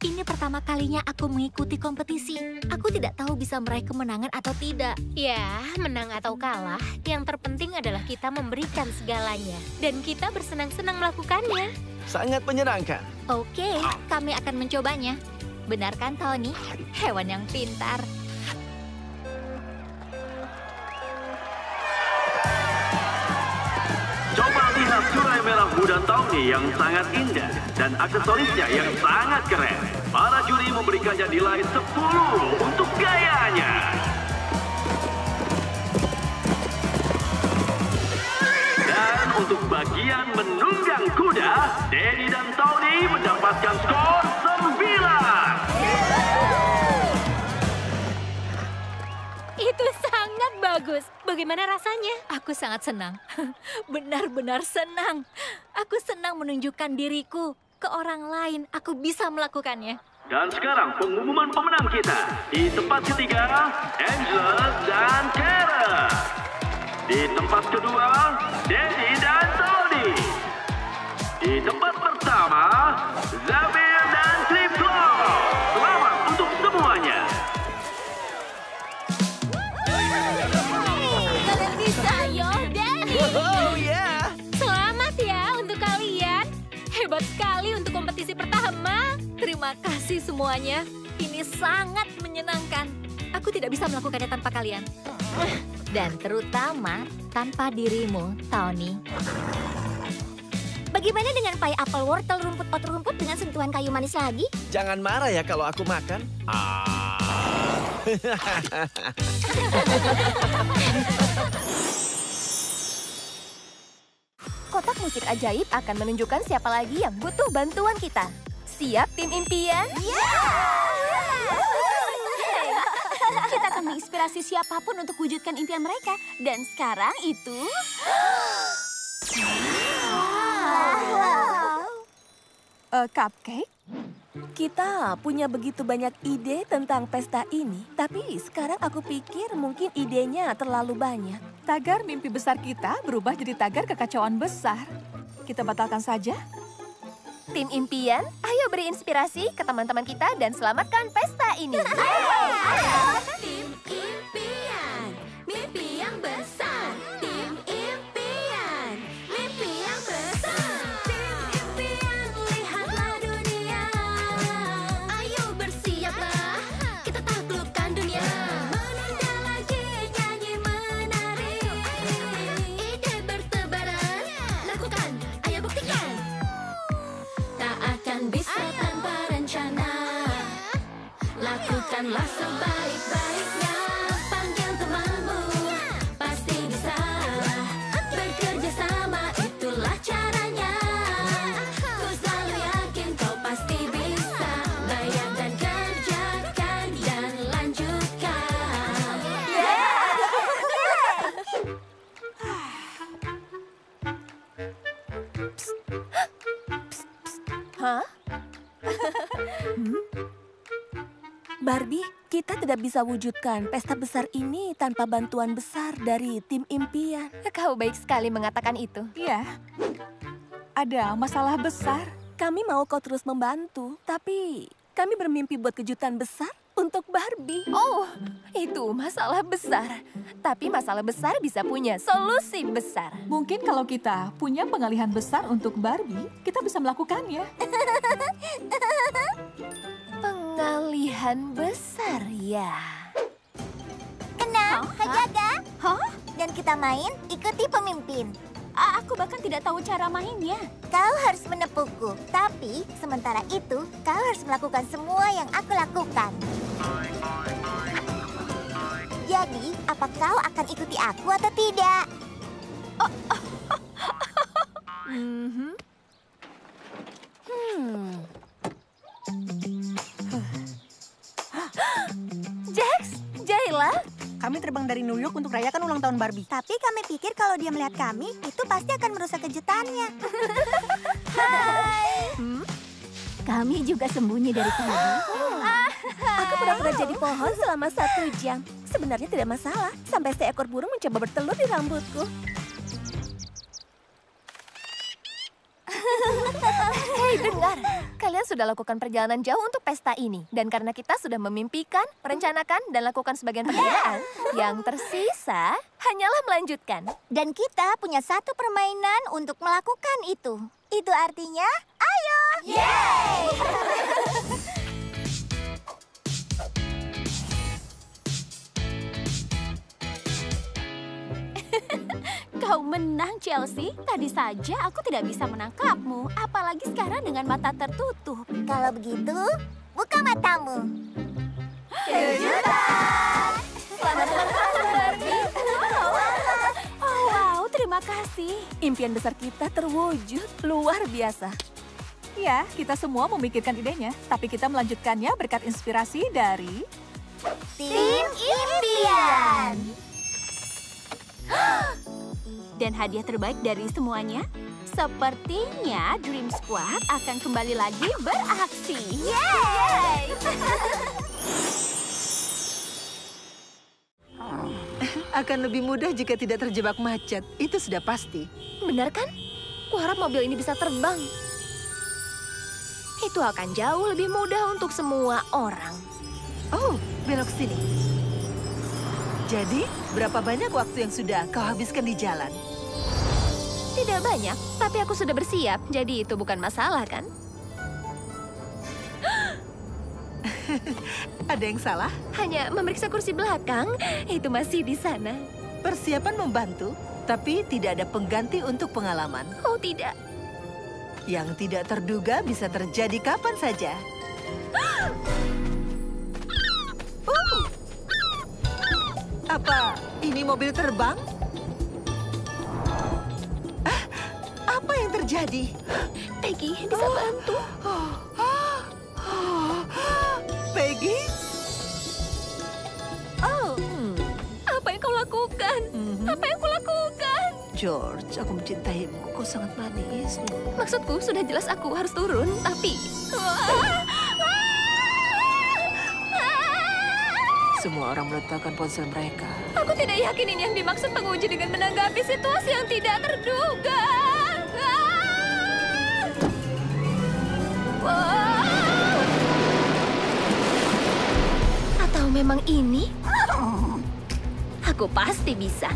Speaker 2: ini pertama kalinya aku mengikuti kompetisi. Aku tidak tahu bisa meraih kemenangan atau tidak.
Speaker 5: Ya, menang atau kalah, yang terpenting adalah kita memberikan segalanya. Dan kita bersenang-senang melakukannya.
Speaker 8: Sangat menyenangkan.
Speaker 2: Oke, kami akan mencobanya. Benar kan, Tony? Hewan yang pintar.
Speaker 14: Coba lihat surai merah muda Tony yang sangat indah dan aksesorisnya yang sangat keren. Para juri memberikannya nilai 10 untuk gayanya. Dan untuk bagian menunggang kuda, Denny dan Tony mendapatkan skor 9.
Speaker 5: Itu sangat bagus. Bagaimana rasanya?
Speaker 7: Aku sangat senang. Benar-benar senang. Aku senang menunjukkan diriku ke orang lain. Aku bisa melakukannya.
Speaker 14: Dan sekarang pengumuman pemenang kita. Di tempat ketiga, Angela dan Kara. Di tempat kedua, Denny dan Tony. Di tempat pertama, Zabir dan Triplo. Selamat untuk semuanya.
Speaker 2: Kalian bisa, yo, Denny.
Speaker 8: Oh, yeah.
Speaker 5: Selamat ya untuk kalian. Hebat sekali untuk kompetisi pertama.
Speaker 7: Terima kasih semuanya. Ini sangat menyenangkan. Aku tidak bisa melakukannya tanpa kalian. Dan terutama tanpa dirimu, Tony.
Speaker 2: Bagaimana dengan pie apel wortel rumput oat rumput dengan sentuhan kayu manis lagi?
Speaker 8: Jangan marah ya kalau aku makan.
Speaker 15: Kotak musik ajaib akan menunjukkan siapa lagi yang butuh bantuan kita. Siap, tim impian?
Speaker 2: Kita akan menginspirasi siapapun untuk wujudkan impian mereka. Dan sekarang itu...
Speaker 15: Cupcake? Kita punya begitu banyak ide tentang pesta ini. Tapi sekarang aku pikir mungkin idenya terlalu banyak.
Speaker 4: Tagar mimpi besar kita berubah jadi tagar kekacauan besar. Kita batalkan saja.
Speaker 15: Tim impian, ayo beri inspirasi ke teman-teman kita dan selamatkan pesta ini.
Speaker 2: Tim impian, mimpi yang besar. Tim impian, mimpi yang besar. Tim impian, lihatlah dunia. Ayo bersiaplah, kita taklukkan dunia. Menunda lagi, nyanyi menari. Ide bertebaran, lakukan, ayo buktikan. Tak akan bisa
Speaker 5: Lakukanlah sebaik-baiknya, panggil temanmu, pasti bisa. Bekerja sama itulah caranya. Ku selalu yakin kau pasti bisa. Bayangkan, kerjakan, dan lanjutkan.
Speaker 15: Hah? Barbie, kita tidak bisa wujudkan pesta besar ini tanpa bantuan besar dari tim impian.
Speaker 16: Kau baik sekali mengatakan itu.
Speaker 4: Iya. Ada masalah besar.
Speaker 15: Kami mau kau terus membantu, tapi kami bermimpi buat kejutan besar untuk Barbie.
Speaker 16: Oh, itu masalah besar. Tapi masalah besar bisa punya solusi besar.
Speaker 4: Mungkin kalau kita punya pengalihan besar untuk Barbie, kita bisa melakukannya.
Speaker 16: Pengalihan besar, ya.
Speaker 2: Tenang, Hajaga. Dan kita main, ikuti pemimpin.
Speaker 1: Aku bahkan tidak tahu cara mainnya.
Speaker 2: Kau harus menepukku, tapi sementara itu kau harus melakukan semua yang aku lakukan. Jadi, apa kau akan ikuti aku atau tidak?
Speaker 15: Jax, Jayla.
Speaker 10: Kami terbang dari New York untuk rayakan ulang tahun Barbie.
Speaker 2: Tapi kami pikir kalau dia melihat kami, itu pasti akan merusak kejutannya.
Speaker 7: Kami juga sembunyi dari tadi.
Speaker 15: Aku pernah jadi pohon selama 1 jam. Sebenarnya tidak masalah, sampai seekor burung mencoba bertelur di rambutku.
Speaker 16: Hei, dengar. Kalian sudah lakukan perjalanan jauh untuk pesta ini. Dan karena kita sudah memimpikan, merencanakan, dan lakukan sebagian pekerjaan, yang tersisa hanyalah melanjutkan.
Speaker 2: Dan kita punya satu permainan untuk melakukan itu. Itu artinya, ayo!
Speaker 16: Yeay!
Speaker 1: Kau menang, Chelsea. Tadi saja aku tidak bisa menangkapmu. Apalagi sekarang dengan mata tertutup.
Speaker 2: Kalau begitu, buka matamu.
Speaker 1: Kejutan! Selamat ulang tahun, Barbie.
Speaker 15: Oh, wow, terima kasih. Impian besar kita terwujud. Luar biasa.
Speaker 4: Ya, kita semua memikirkan idenya. Tapi kita melanjutkannya berkat inspirasi dari...
Speaker 2: Tim Impian!
Speaker 1: Dan hadiah terbaik dari semuanya, sepertinya Dream Squad akan kembali lagi beraksi. Yeay!
Speaker 10: Akan lebih mudah jika tidak terjebak macet. Itu sudah pasti.
Speaker 16: Benar kan? Kuharap mobil ini bisa terbang. Itu akan jauh lebih mudah untuk semua orang.
Speaker 10: Oh, belok sini. Jadi, berapa banyak waktu yang sudah kau habiskan di jalan?
Speaker 16: Tidak banyak, tapi aku sudah bersiap. Jadi itu bukan masalah, kan?
Speaker 10: Ada yang salah?
Speaker 16: Hanya memeriksa kursi belakang. Itu masih di sana.
Speaker 10: Persiapan membantu, tapi tidak ada pengganti untuk pengalaman.
Speaker 16: Oh, tidak.
Speaker 10: Yang tidak terduga bisa terjadi kapan saja. Apa ini mobil terbang? Apa yang terjadi?
Speaker 16: Peggy bisa bantu.
Speaker 10: Peggy?
Speaker 16: Oh, apa yang kau lakukan? Apa yang kau lakukan?
Speaker 10: George, aku mencintaimu. Kau sangat manis.
Speaker 16: Maksudku, sudah jelas aku harus turun, tapi...
Speaker 10: Semua orang meletakkan ponsel mereka.
Speaker 16: Aku tidak yakin ini yang dimaksud penguji dengan menanggapi situasi yang tidak terduga. Atau memang ini? Aku pasti bisa.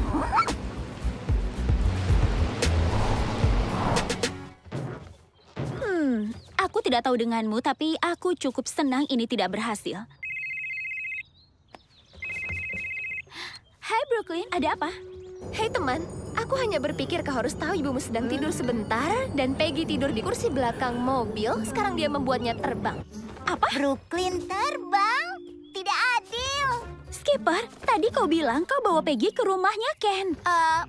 Speaker 1: Aku tidak tahu denganmu, tapi aku cukup senang ini tidak berhasil. Hai Brooklyn, ada apa?
Speaker 16: Hei teman, aku hanya berpikir kau harus tahu ibumu sedang tidur sebentar dan Peggy tidur di kursi belakang mobil. Sekarang dia membuatnya terbang.
Speaker 2: Apa? Brooklyn terbang? Tidak
Speaker 7: Skipper, tadi kau bilang kau bawa Peggy ke rumahnya Ken.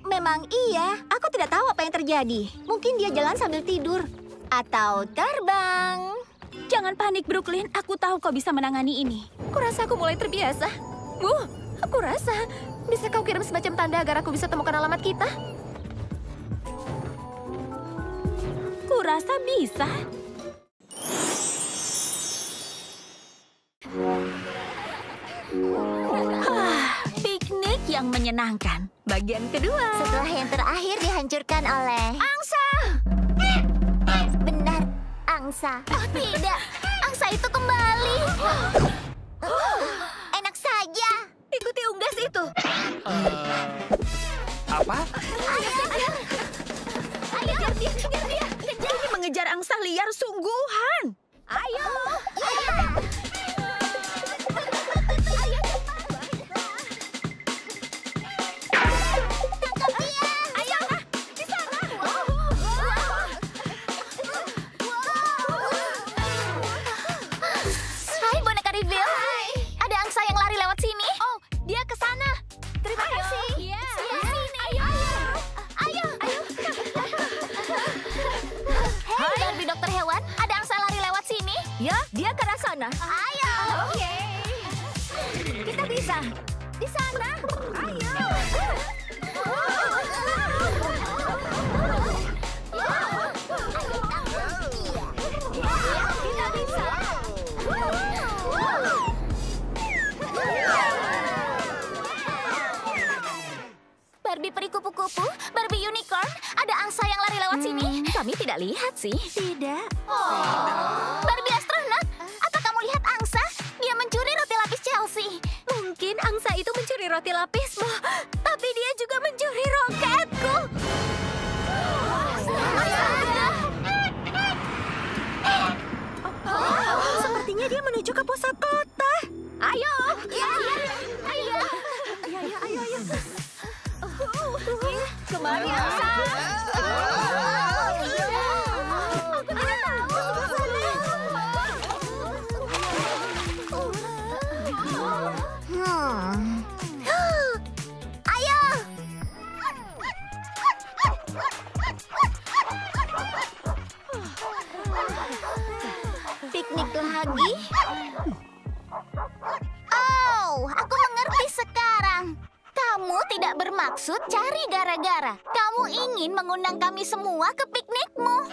Speaker 7: Memang iya. Aku tidak tahu apa yang terjadi. Mungkin dia jalan sambil tidur. Atau terbang. Jangan panik, Brooklyn. Aku tahu kau bisa menangani ini.
Speaker 16: Kurasa aku mulai terbiasa. Aku rasa. Bisa kau kirim semacam tanda agar aku bisa temukan alamat kita?
Speaker 7: Kurasa bisa. Piknik yang menyenangkan. Bagian kedua.
Speaker 2: Setelah yang terakhir dihancurkan oleh...
Speaker 7: Angsa!
Speaker 2: Benar, angsa. Oh tidak, angsa itu kembali. Enak saja.
Speaker 7: Ikuti unggas itu.
Speaker 9: Apa?
Speaker 7: Ayo, kejar dia. Ini mengejar angsa liar sungguhan. Ayo. Ya, dia ke arah sana.
Speaker 2: Ayo.
Speaker 7: Oke. Kita bisa. Di sana. Ayo. Kita bisa.
Speaker 2: Barbie peri kupu-kupu, Barbie unicorn, ada angsa yang lari lewat sini.
Speaker 7: Kami tidak lihat sih. Tidak.
Speaker 2: Barbie astronot, apa kamu lihat angsa? Dia mencuri roti lapis Chelsea.
Speaker 7: Mungkin angsa itu mencuri roti lapismu, tapi dia juga mencuri roketku. Sepertinya dia menuju ke pusat kota. Ayo. Ayo. Kemari angsa. Aku tidak tahu.
Speaker 2: Ayo.
Speaker 7: Piknik lagi?
Speaker 2: Oh, aku mengerti sekarang. Kamu tidak bermaksud cari gara-gara. Kamu ingin mengundang kami semua ke piknikmu.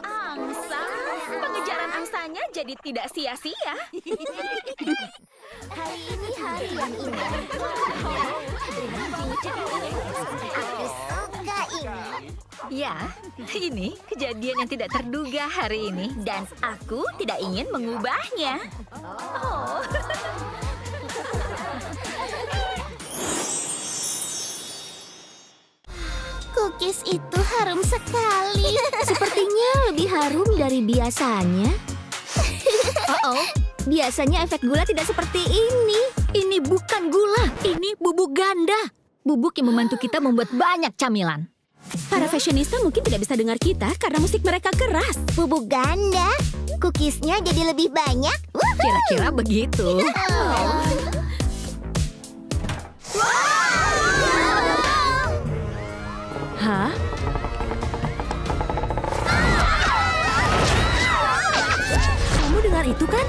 Speaker 7: Angsa. Pengejaran angsanya jadi tidak sia-sia.
Speaker 2: Hari ini hari yang indah. Aku suka ini.
Speaker 7: Ya, ini kejadian yang tidak terduga hari ini. Dan aku tidak ingin mengubahnya.
Speaker 2: Cookies itu harum sekali.
Speaker 7: Sepertinya lebih harum dari biasanya. Biasanya efek gula tidak seperti ini. Ini bukan gula, ini bubuk ganda. Bubuk yang membantu kita membuat banyak camilan. Para fashionista mungkin tidak bisa dengar kita karena musik mereka keras.
Speaker 2: Bubuk ganda? Cookiesnya jadi lebih banyak?
Speaker 7: Kira-kira begitu. Hah? Kamu dengar itu kan?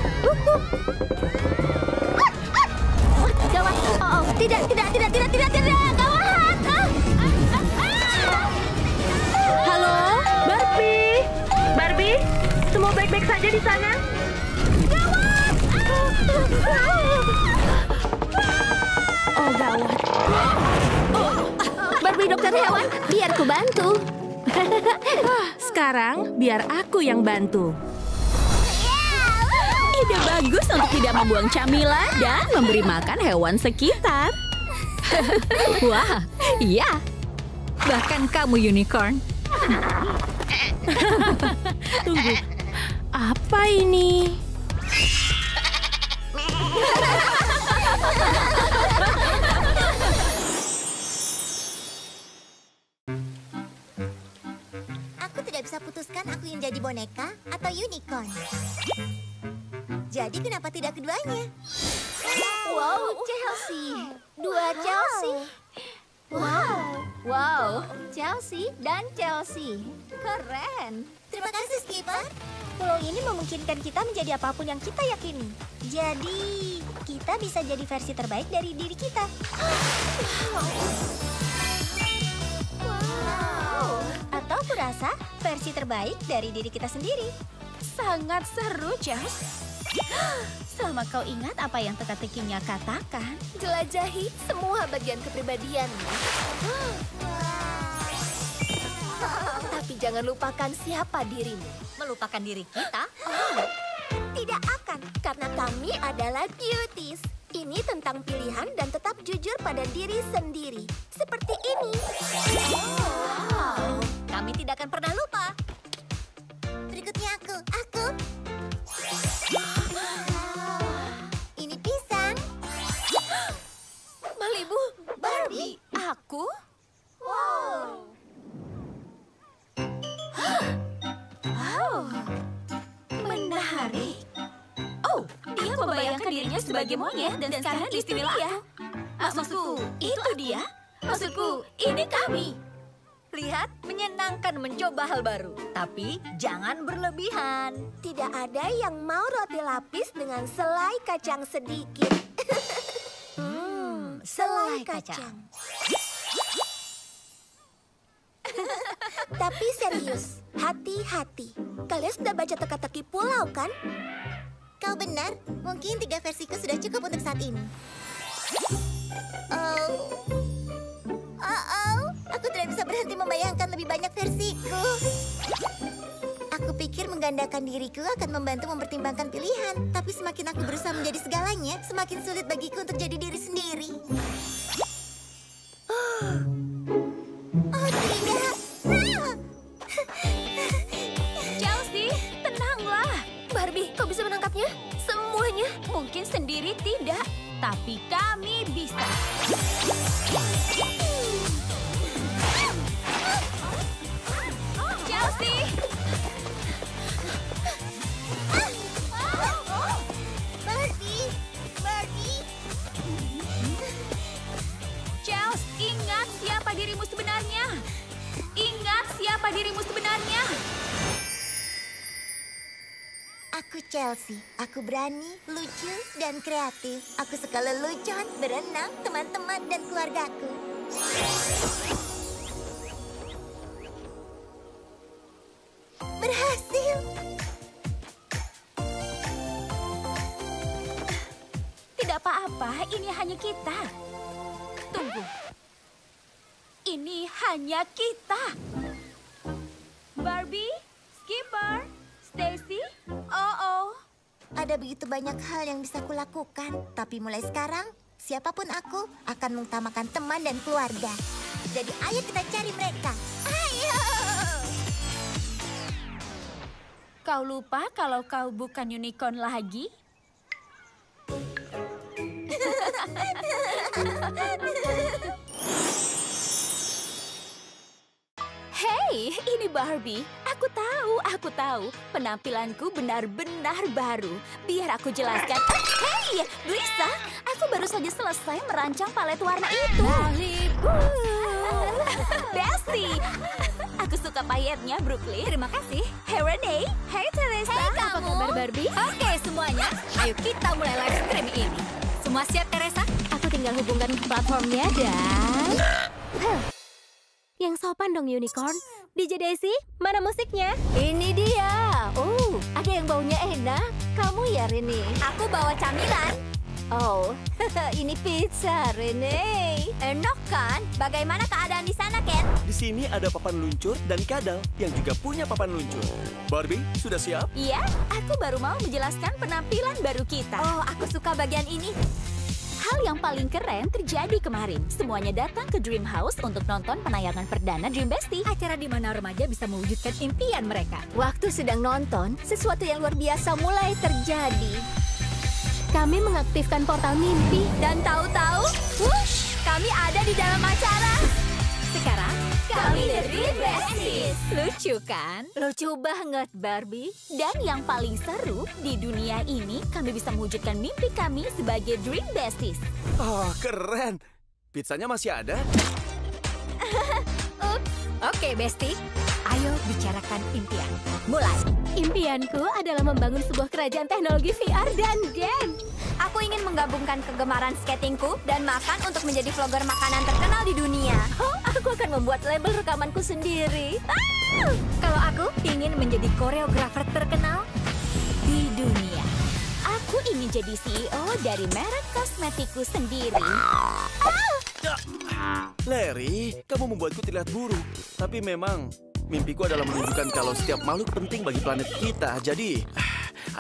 Speaker 2: Gawat. Tidak. Gawat.
Speaker 5: Halo, Barbie, semua baik-baik saja di sana?
Speaker 7: Oh, gawat. Barbie dokter hewan, biar ku bantu.
Speaker 5: Sekarang biar aku yang bantu.
Speaker 7: Ide bagus untuk tidak membuang camilan dan memberi makan hewan sekitar. Wah, iya. Bahkan kamu unicorn.
Speaker 5: Tunggu, apa ini?
Speaker 2: Aku tidak bisa putuskan aku yang jadi boneka atau unicorn. Jadi kenapa tidak keduanya? Wow, Chelsea. 2 Chelsea. Wow, Chelsea dan Chelsea. Keren.
Speaker 17: Terima kasih, Skipper.
Speaker 2: Pulau ini memungkinkan kita menjadi apapun yang kita yakini.
Speaker 17: Jadi, kita bisa jadi versi terbaik dari diri kita. Wow. Atau kurasa versi terbaik dari diri kita sendiri.
Speaker 1: Sangat seru, Chels. Selama kau ingat apa yang teka-tekinya katakan,
Speaker 16: Jelajahi semua bagian kepribadianmu. Tapi jangan lupakan siapa dirimu.
Speaker 2: Melupakan diri kita?
Speaker 16: Tidak akan, karena kami adalah beauties. Ini tentang pilihan dan tetap jujur pada diri sendiri. Seperti ini.
Speaker 2: Wow. Kami tidak akan pernah lupa.
Speaker 17: Berikutnya aku. Ini pisang.
Speaker 16: Malibu,
Speaker 17: Barbie.
Speaker 1: aku?
Speaker 17: Wow.
Speaker 1: Menarik. Oh, dia membayangkan dirinya sebagai monyet dan sekarang istimewa aku. Maksudku, itu dia. Maksudku, ini kami.
Speaker 2: Lihat, menyenangkan mencoba hal baru. Tapi jangan berlebihan.
Speaker 16: tidak ada yang mau roti lapis dengan selai kacang sedikit. Selai kacang. Tapi serius, hati-hati. Kalian sudah baca teka-teki pulau, kan?
Speaker 17: Kau benar. Mungkin 3 versiku sudah cukup untuk saat ini. Aku tidak bisa berhenti membayangkan lebih banyak versiku. Aku pikir menggandakan diriku akan membantu mempertimbangkan pilihan. Tapi semakin aku berusaha menjadi segalanya, semakin sulit bagiku untuk jadi diri sendiri. Oh, tidak.
Speaker 1: Chelsea, tenanglah.
Speaker 16: Barbie, kau bisa menangkapnya? Semuanya?
Speaker 1: Mungkin sendiri tidak, tapi kami bisa. Chelsea!
Speaker 17: Barbie!
Speaker 1: Chels, ingat siapa dirimu sebenarnya. Ingat siapa dirimu sebenarnya.
Speaker 17: Aku Chelsea. Aku berani, lucu, dan kreatif. Aku suka lelucon, berenang, teman-teman, dan keluargaku. Berhasil!
Speaker 1: Tidak apa-apa, ini hanya kita. Tunggu. Ini hanya kita. Barbie, Skipper, Stacy,
Speaker 17: Ada begitu banyak hal yang bisa kulakukan. Tapi mulai sekarang, siapapun aku akan mengutamakan teman dan keluarga. Jadi ayo kita cari mereka. Ayo!
Speaker 1: Kau lupa kalau kau bukan unicorn lagi? Hei, ini Barbie. Aku tahu. Penampilanku benar-benar baru. Biar aku jelaskan. Hei, Lisa, aku baru saja selesai merancang palet warna itu. Malibu. Bestie. Aku suka paletnya, Brooklyn. Terima kasih. Hey, Renee. Hey, Teresa.
Speaker 5: Hey, kamu. Apa kabar, Barbie?
Speaker 2: Oke, semuanya. Ayo kita mulai live stream ini. Semua siap, Teresa?
Speaker 5: Aku tinggal hubungkan platformnya dan... Yang sopan dong, Unicorn. DJ Daisy, mana musiknya?
Speaker 7: Ini dia. Oh, ada yang baunya enak. Kamu ya, Rene?
Speaker 2: Aku bawa camilan.
Speaker 7: Oh, ini pizza, Rene.
Speaker 2: Enak kan? Bagaimana keadaan di sana, Ken?
Speaker 8: Di sini ada papan luncur dan kadal yang juga punya papan luncur. Barbie, sudah siap?
Speaker 1: Iya, aku baru mau menjelaskan penampilan baru kita.
Speaker 2: Oh, aku suka bagian ini.
Speaker 1: Hal yang paling keren terjadi kemarin. Semuanya datang ke Dream House untuk nonton penayangan perdana Dream Bestie.
Speaker 2: Acara di mana remaja bisa mewujudkan impian mereka.
Speaker 7: Waktu sedang nonton, sesuatu yang luar biasa mulai terjadi.
Speaker 5: Kami mengaktifkan portal mimpi.
Speaker 2: Dan tahu-tahu, kami ada di dalam acara. Sekarang,
Speaker 5: Kami The Dream Besties.
Speaker 7: Lucu kan? Lucu banget, Barbie.
Speaker 1: Dan yang paling seru, di dunia ini kami bisa mewujudkan mimpi kami sebagai Dream Besties.
Speaker 8: Oh, keren. Pizzanya masih ada?
Speaker 7: Oke, Bestie. Ayo bicarakan impian. Mulai.
Speaker 5: Impianku adalah membangun sebuah kerajaan teknologi VR dan game.
Speaker 2: Aku ingin menggabungkan kegemaran skatingku dan makan untuk menjadi vlogger makanan terkenal di dunia.
Speaker 7: Oh, aku akan membuat label rekamanku sendiri. Kalau aku ingin menjadi koreografer terkenal
Speaker 1: Di dunia, aku ingin jadi CEO dari merek kosmetikku sendiri.
Speaker 8: Larry, kamu membuatku terlihat buruk. Tapi memang mimpiku adalah menunjukkan kalau setiap makhluk penting bagi planet kita. Jadi,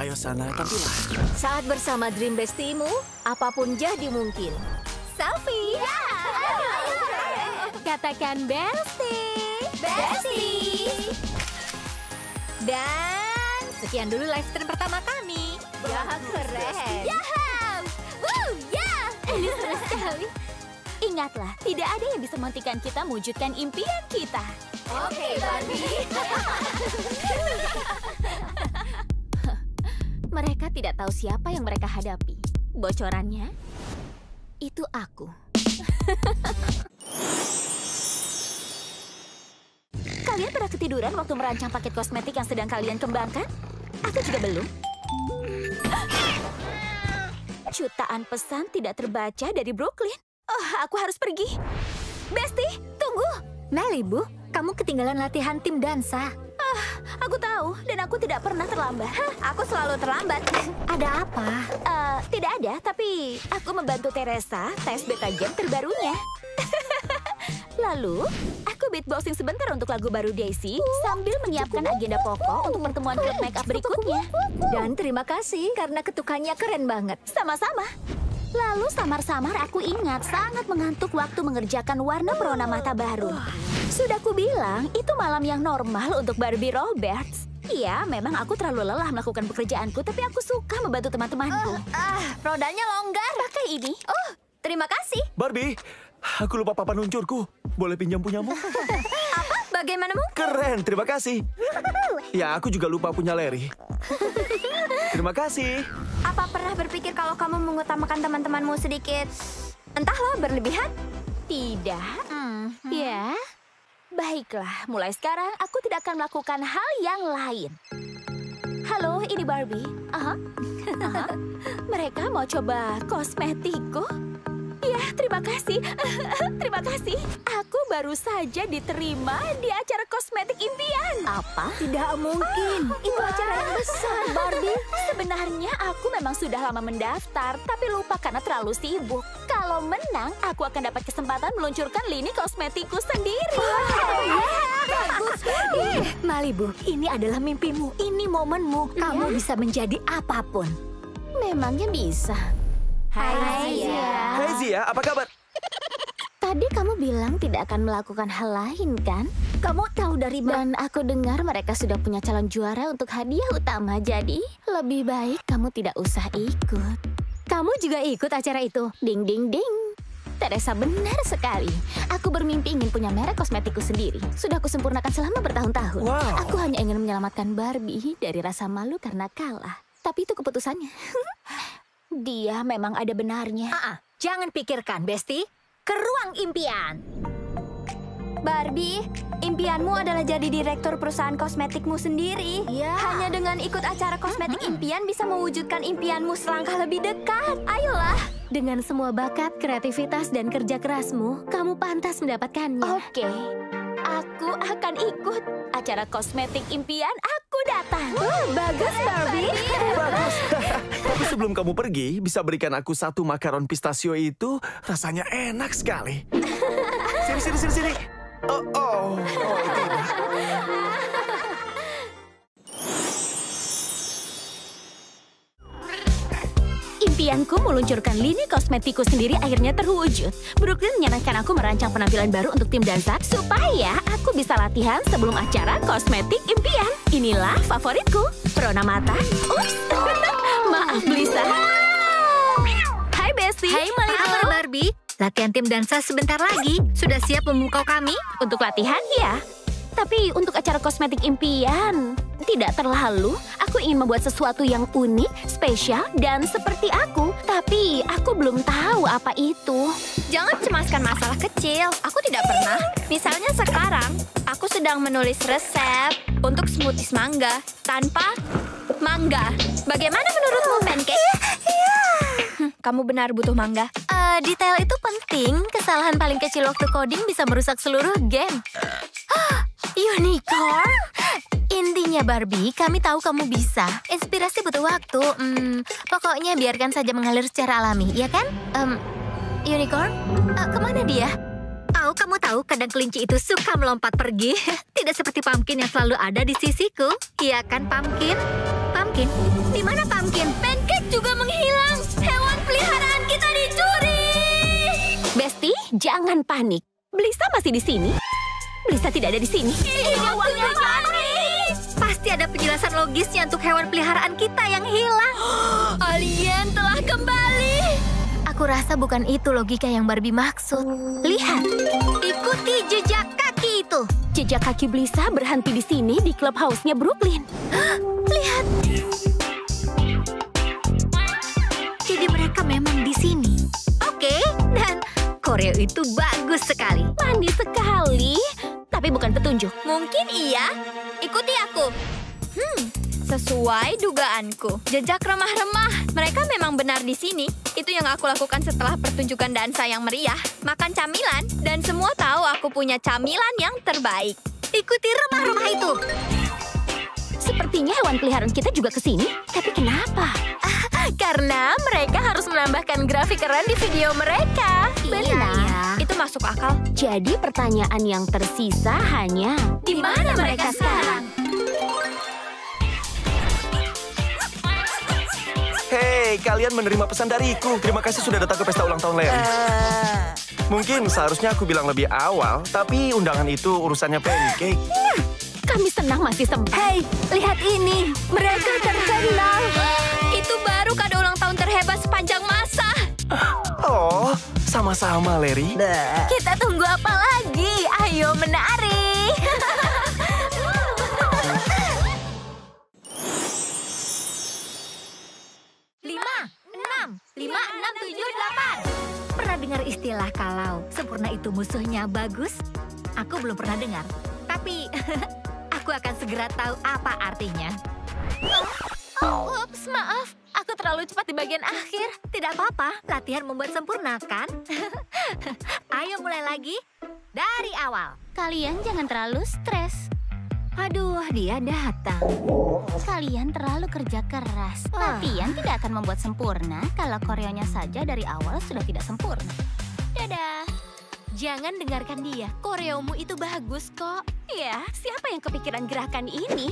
Speaker 8: ayo sana, tampillah.
Speaker 7: saat bersama Dream Bestie-mu, apapun jadi mungkin.
Speaker 5: Selfie. Katakan Bestie.
Speaker 2: Bestie.
Speaker 7: Dan sekian dulu live stream pertama kami.
Speaker 2: Ya, keren.
Speaker 1: Yahoo! Woo, yeah! Ini seru sekali. Ingatlah, tidak ada yang bisa menghentikan kita mewujudkan impian kita.
Speaker 2: Oke, Barbie.
Speaker 1: Mereka tidak tahu siapa yang mereka hadapi. Bocorannya, itu aku. Kalian pernah ketiduran waktu merancang paket kosmetik yang sedang kalian kembangkan? Aku juga belum. Jutaan pesan tidak terbaca dari Brooklyn. Oh, aku harus pergi. Bestie, tunggu.
Speaker 7: Malibu, kamu ketinggalan latihan tim dansa.
Speaker 1: Aku tahu, dan aku tidak pernah terlambat.
Speaker 2: Aku selalu terlambat.
Speaker 7: Ada apa?
Speaker 1: Tidak ada, tapi aku membantu Teresa tes beta game terbarunya. Lalu, aku beatboxing sebentar untuk lagu baru Daisy sambil menyiapkan agenda pokok untuk pertemuan klub makeup berikutnya.
Speaker 7: Dan terima kasih karena ketukannya keren banget.
Speaker 1: Sama-sama. Lalu samar-samar aku ingat sangat mengantuk waktu mengerjakan warna perona mata baru. Sudah kubilang, itu malam yang normal untuk Barbie Roberts. Iya, memang aku terlalu lelah melakukan pekerjaanku, tapi aku suka membantu teman-temanku.
Speaker 2: Rodanya longgar.
Speaker 1: Pakai ini.
Speaker 2: Oh, terima kasih.
Speaker 8: Barbie, aku lupa papan luncurku. Boleh pinjam punyamu?
Speaker 2: Apa? Bagaimanamu?
Speaker 8: Keren, terima kasih. Ya, aku juga lupa punya Larry. Terima kasih.
Speaker 2: Apa pernah berpikir kalau kamu mengutamakan teman-temanmu sedikit, entahlah, berlebihan?
Speaker 1: Tidak. Ya, baiklah. Mulai sekarang aku tidak akan melakukan hal yang lain. Halo, ini Barbie. Mereka mau coba kosmetikku? Ya, terima kasih. Terima kasih. Aku baru saja diterima di acara kosmetik impian.
Speaker 7: Apa? Tidak mungkin. Itu acara yang besar, Barbie.
Speaker 1: Sebenarnya aku memang sudah lama mendaftar, tapi lupa karena terlalu sibuk. Kalau menang, aku akan dapat kesempatan meluncurkan lini kosmetikku sendiri.
Speaker 7: Bagus. Malibu, ini adalah mimpimu. Ini momenmu. Kamu bisa menjadi apapun.
Speaker 1: Memangnya bisa.
Speaker 2: Hai Zia.
Speaker 8: Hai Zia, apa kabar?
Speaker 1: Tadi kamu bilang tidak akan melakukan hal lain, kan?
Speaker 7: Kamu tahu dari mana?
Speaker 1: Dan aku dengar mereka sudah punya calon juara untuk hadiah utama, jadi lebih baik kamu tidak usah ikut.
Speaker 5: Kamu juga ikut acara itu?
Speaker 1: Ding, ding, ding. Teresa benar sekali. Aku bermimpi ingin punya merek kosmetikku sendiri. Sudah kusempurnakan selama bertahun-tahun.
Speaker 8: Wow.
Speaker 1: Aku hanya ingin menyelamatkan Barbie dari rasa malu karena kalah. Tapi itu keputusannya. Dia memang ada benarnya.
Speaker 7: Jangan pikirkan, Bestie. Ke ruang impian.
Speaker 2: Barbie, impianmu adalah jadi direktur perusahaan kosmetikmu sendiri.
Speaker 7: Ya.
Speaker 2: Hanya dengan ikut acara kosmetik impian bisa mewujudkan impianmu selangkah lebih dekat. Ayolah.
Speaker 5: Dengan semua bakat, kreativitas, dan kerja kerasmu, kamu pantas mendapatkannya.
Speaker 1: Oke. Aku akan ikut acara kosmetik impian. Aku datang.
Speaker 7: Bagus, Barbie.
Speaker 8: Bagus. Tapi sebelum kamu pergi, bisa berikan aku satu makaron pistachio itu. Rasanya enak sekali. Sini. Oh, tidak.
Speaker 1: Impianku meluncurkan lini kosmetikku sendiri akhirnya terwujud. Brooklyn menyarankan aku merancang penampilan baru untuk tim dansa supaya aku bisa latihan sebelum acara kosmetik impian. Inilah favoritku, perona mata. Ups, maaf Lisa. Hai Bestie.
Speaker 7: Hai Malibu.
Speaker 1: Barbie.
Speaker 18: Latihan tim dansa sebentar lagi. Sudah siap memukau kami?
Speaker 5: Untuk latihan, ya. Tapi untuk acara kosmetik impian, tidak terlalu. Aku ingin membuat sesuatu yang unik, spesial, dan seperti aku. Tapi aku belum tahu apa itu.
Speaker 2: Jangan cemaskan masalah kecil. Aku tidak pernah. Misalnya sekarang, aku sedang menulis resep untuk smoothies mangga tanpa mangga. Bagaimana menurutmu, Pancake? Kamu benar butuh mangga.
Speaker 1: Detail itu penting. Kesalahan paling kecil waktu coding bisa merusak seluruh game. Unicorn? Intinya Barbie, kami tahu kamu bisa. Inspirasi butuh waktu. Pokoknya biarkan saja mengalir secara alami, ya kan? Unicorn? Kemana dia?
Speaker 18: Oh, kamu tahu kadang kelinci itu suka melompat pergi. Tidak seperti Pumpkin yang selalu ada di sisiku. Iya kan, Pumpkin? Pumpkin? Di mana Pumpkin?
Speaker 2: Pancake juga menghilang. Hewan peliharaan kita dicuri.
Speaker 5: Besti, jangan panik. Blisa masih di sini. Blisa tidak ada di sini.
Speaker 2: Waktunya panik.
Speaker 18: Pasti ada penjelasan logisnya untuk hewan peliharaan kita yang hilang.
Speaker 2: Alien telah kembali.
Speaker 1: Aku rasa bukan itu logika yang Barbie maksud.
Speaker 5: Lihat.
Speaker 18: Ikuti jejak kaki itu.
Speaker 5: Jejak kaki Blisa berhenti di sini di clubhouse-nya Brooklyn.
Speaker 18: Lihat. Jadi mereka memang di sini. Oke, dan koreo itu bagus sekali.
Speaker 5: Mandi sekali. Tapi bukan petunjuk.
Speaker 2: Mungkin iya. Ikuti aku. Sesuai dugaanku. Jejak remah-remah. Mereka memang benar di sini. Itu yang aku lakukan setelah pertunjukan dansa yang meriah. Makan camilan. Dan semua tahu aku punya camilan yang terbaik.
Speaker 18: Ikuti remah-remah itu.
Speaker 5: Sepertinya hewan peliharaan kita juga ke sini. Tapi kenapa?
Speaker 1: Karena mereka harus menambahkan grafik keren di video mereka.
Speaker 5: Benar.
Speaker 2: Itu masuk akal.
Speaker 5: Jadi pertanyaan yang tersisa hanya...
Speaker 1: Di mana mereka sekarang?
Speaker 8: Hei, kalian menerima pesan dariku. Terima kasih sudah datang ke pesta ulang tahun Larry. Mungkin seharusnya aku bilang lebih awal, tapi undangan itu urusannya Pancake.
Speaker 5: Kami senang masih sempat.
Speaker 2: Hei, lihat ini. Mereka terkenal. Itu baru kado ulang tahun terhebat sepanjang masa.
Speaker 8: Oh, sama-sama, Larry.
Speaker 1: Kita tunggu apa lagi? Ayo menari.
Speaker 18: 5, 6, 7, 8. Pernah dengar istilah kalau sempurna itu musuhnya bagus? Aku belum pernah dengar. Tapi aku akan segera tahu apa artinya.
Speaker 1: Ups, maaf. Aku terlalu cepat di bagian akhir.
Speaker 18: Tidak apa-apa, latihan membuat sempurna, kan? Ayo mulai lagi. Dari awal.
Speaker 5: Kalian jangan terlalu stres.
Speaker 18: Aduh, dia datang.
Speaker 5: Kalian terlalu kerja keras. Latihan tidak akan membuat sempurna kalau koreonya saja dari awal sudah tidak sempurna.
Speaker 1: Dadah. Jangan dengarkan dia. Koreomu itu bagus kok.
Speaker 5: Ya, siapa yang kepikiran gerakan ini?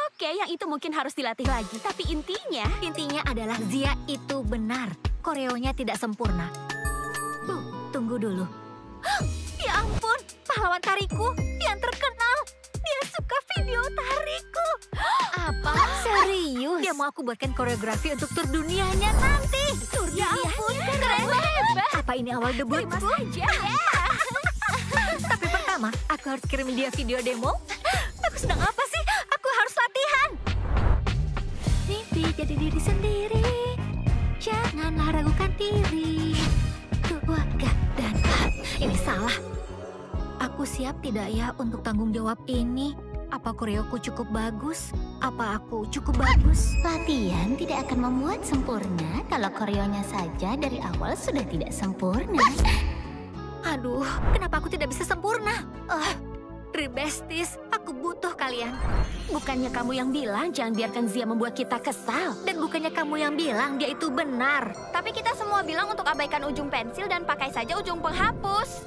Speaker 5: Oke, yang itu mungkin harus dilatih lagi. Tapi
Speaker 18: Intinya adalah Zia itu benar. Koreonya tidak sempurna. Tunggu dulu. Ya ampun, pahlawan tariku yang terkenal. Dia suka video tariku.
Speaker 1: Apa?
Speaker 18: Serius? Dia mau aku buatkan koreografi untuk tur dunianya nanti. Tur dunia? Ya ampun, keren banget. Apa ini awal debutku?
Speaker 1: Terima saja.
Speaker 18: Tapi pertama, aku harus kirim dia video demo. Aku sedang apa sih? Aku harus latihan. Mimpi jadi diri sendiri. Janganlah ragukan diri. Keluarga dan ini salah. Aku siap tidak ya untuk tanggung jawab ini? Apa koreoku cukup bagus? Apa aku cukup bagus?
Speaker 5: latihan tidak akan membuat sempurna kalau koreonya saja dari awal sudah tidak sempurna.
Speaker 18: Aduh, kenapa aku tidak bisa sempurna? Besties, aku butuh kalian.
Speaker 5: Bukannya kamu yang bilang jangan biarkan Zia membuat kita kesal.
Speaker 18: Dan bukannya kamu yang bilang dia itu benar.
Speaker 2: Tapi kita semua bilang untuk abaikan ujung pensil dan pakai saja ujung penghapus.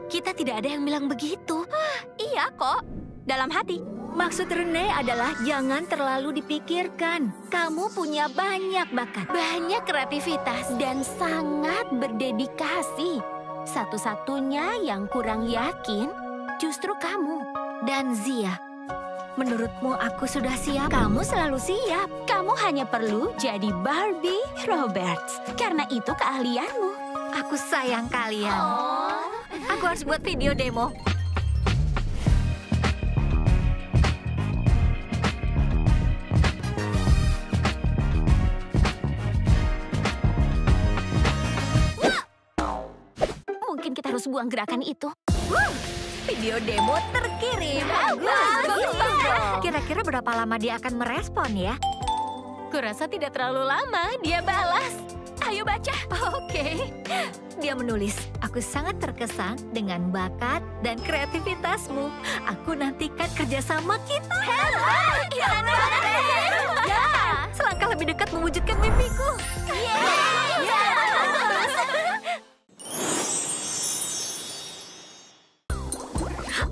Speaker 18: Kita tidak ada yang bilang begitu.
Speaker 2: Iya kok, dalam hati.
Speaker 18: Maksud Rene adalah jangan terlalu dipikirkan. Kamu punya banyak bakat,
Speaker 5: banyak kreativitas, dan sangat berdedikasi. Satu-satunya yang kurang yakin justru kamu
Speaker 18: dan Zia. Menurutmu aku sudah siap? Kamu selalu siap.
Speaker 5: Kamu hanya perlu jadi Barbie Roberts. Karena itu keahlianmu.
Speaker 18: Aku sayang kalian. Aku harus buat video demo.
Speaker 5: Mungkin kita harus buang gerakan itu.
Speaker 18: Video demo terkirim. Bagus. Kira-kira berapa lama dia akan merespon ya?
Speaker 5: Kurasa tidak terlalu lama, dia balas. Ayo baca.
Speaker 18: Oke. Dia menulis, aku sangat terkesan dengan bakat dan kreativitasmu. Aku nantikan kerjasama kita. Selangkah lebih dekat mewujudkan mimpiku.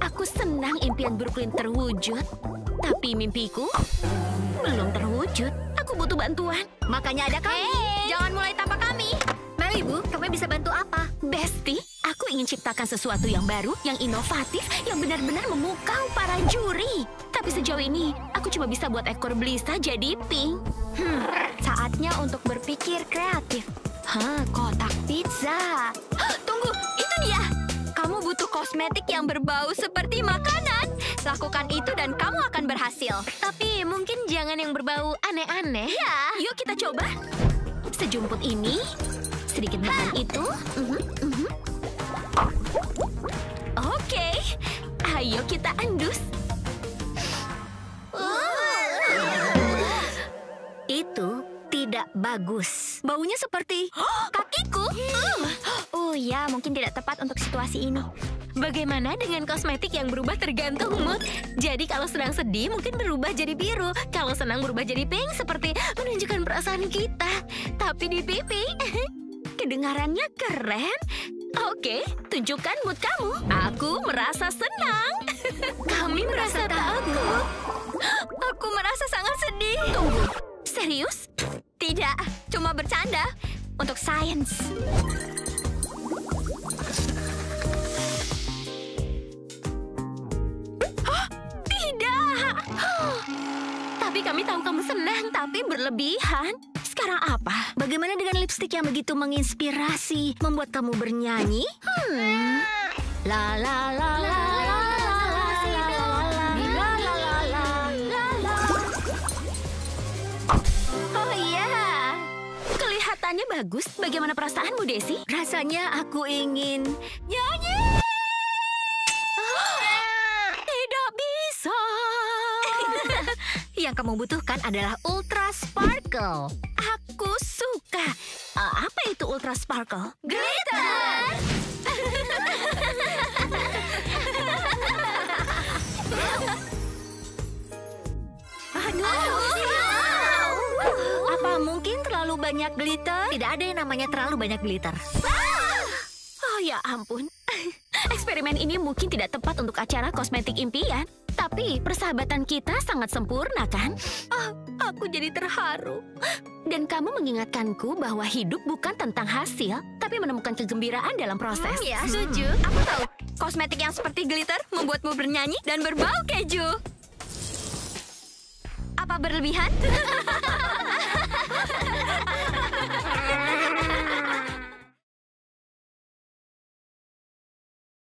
Speaker 5: Aku senang impian Brooklyn terwujud. Tapi mimpiku belum terwujud. Aku butuh bantuan.
Speaker 18: Makanya ada kami. Jangan mulai tanpa kami. Malibu, kami bisa bantu apa?
Speaker 5: Bestie, aku ingin ciptakan sesuatu yang baru, yang inovatif, yang benar-benar memukau para juri. Tapi sejauh ini, aku cuma bisa buat ekor Blista jadi pink.
Speaker 18: Saatnya untuk berpikir kreatif.
Speaker 5: Kotak pizza.
Speaker 18: Tunggu, itu dia. Kamu butuh kosmetik yang berbau seperti makanan. Lakukan itu dan kamu akan berhasil.
Speaker 5: Tapi mungkin jangan yang berbau aneh-aneh.
Speaker 18: Ya.
Speaker 5: Yuk kita coba. Sejumput ini, sedikit makan itu. Oke, ayo kita endus.
Speaker 18: Itu tidak bagus. Baunya seperti kakiku.
Speaker 5: Oh ya, mungkin tidak tepat untuk situasi ini. Bagaimana dengan kosmetik yang berubah tergantung mood? Jadi kalau sedang sedih mungkin berubah jadi biru. Kalau senang berubah jadi pink seperti menunjukkan perasaan kita. Tapi di pipi, kedengarannya keren. Oke, tunjukkan mood kamu. Aku merasa senang. Kami merasa takut.
Speaker 18: Aku merasa sangat sedih.
Speaker 5: Tunggu, serius?
Speaker 18: Tidak, cuma bercanda. Untuk sains.
Speaker 5: Tapi kami tahu kamu senang, tapi berlebihan. Sekarang apa?
Speaker 18: Bagaimana dengan lipstik yang begitu menginspirasi, membuat kamu bernyanyi? La la la la la
Speaker 5: Oh iya, kelihatannya bagus. Bagaimana perasaanmu, Desi?
Speaker 18: Rasanya aku ingin nyanyi.
Speaker 5: Tidak bisa.
Speaker 18: Yang kamu butuhkan adalah Ultra Sparkle.
Speaker 5: Aku suka. Apa itu Ultra Sparkle?
Speaker 18: Glitter! Apa mungkin terlalu banyak glitter? Tidak ada yang namanya terlalu banyak glitter.
Speaker 5: Oh ya ampun. Eksperimen ini mungkin tidak tepat untuk acara kosmetik impian. Tapi persahabatan kita sangat sempurna, kan? Aku jadi terharu. Dan kamu mengingatkanku bahwa hidup bukan tentang hasil, tapi menemukan kegembiraan dalam proses.
Speaker 18: Ya, setuju. Aku tahu. Kosmetik yang seperti glitter membuatmu bernyanyi dan berbau keju. Apa berlebihan?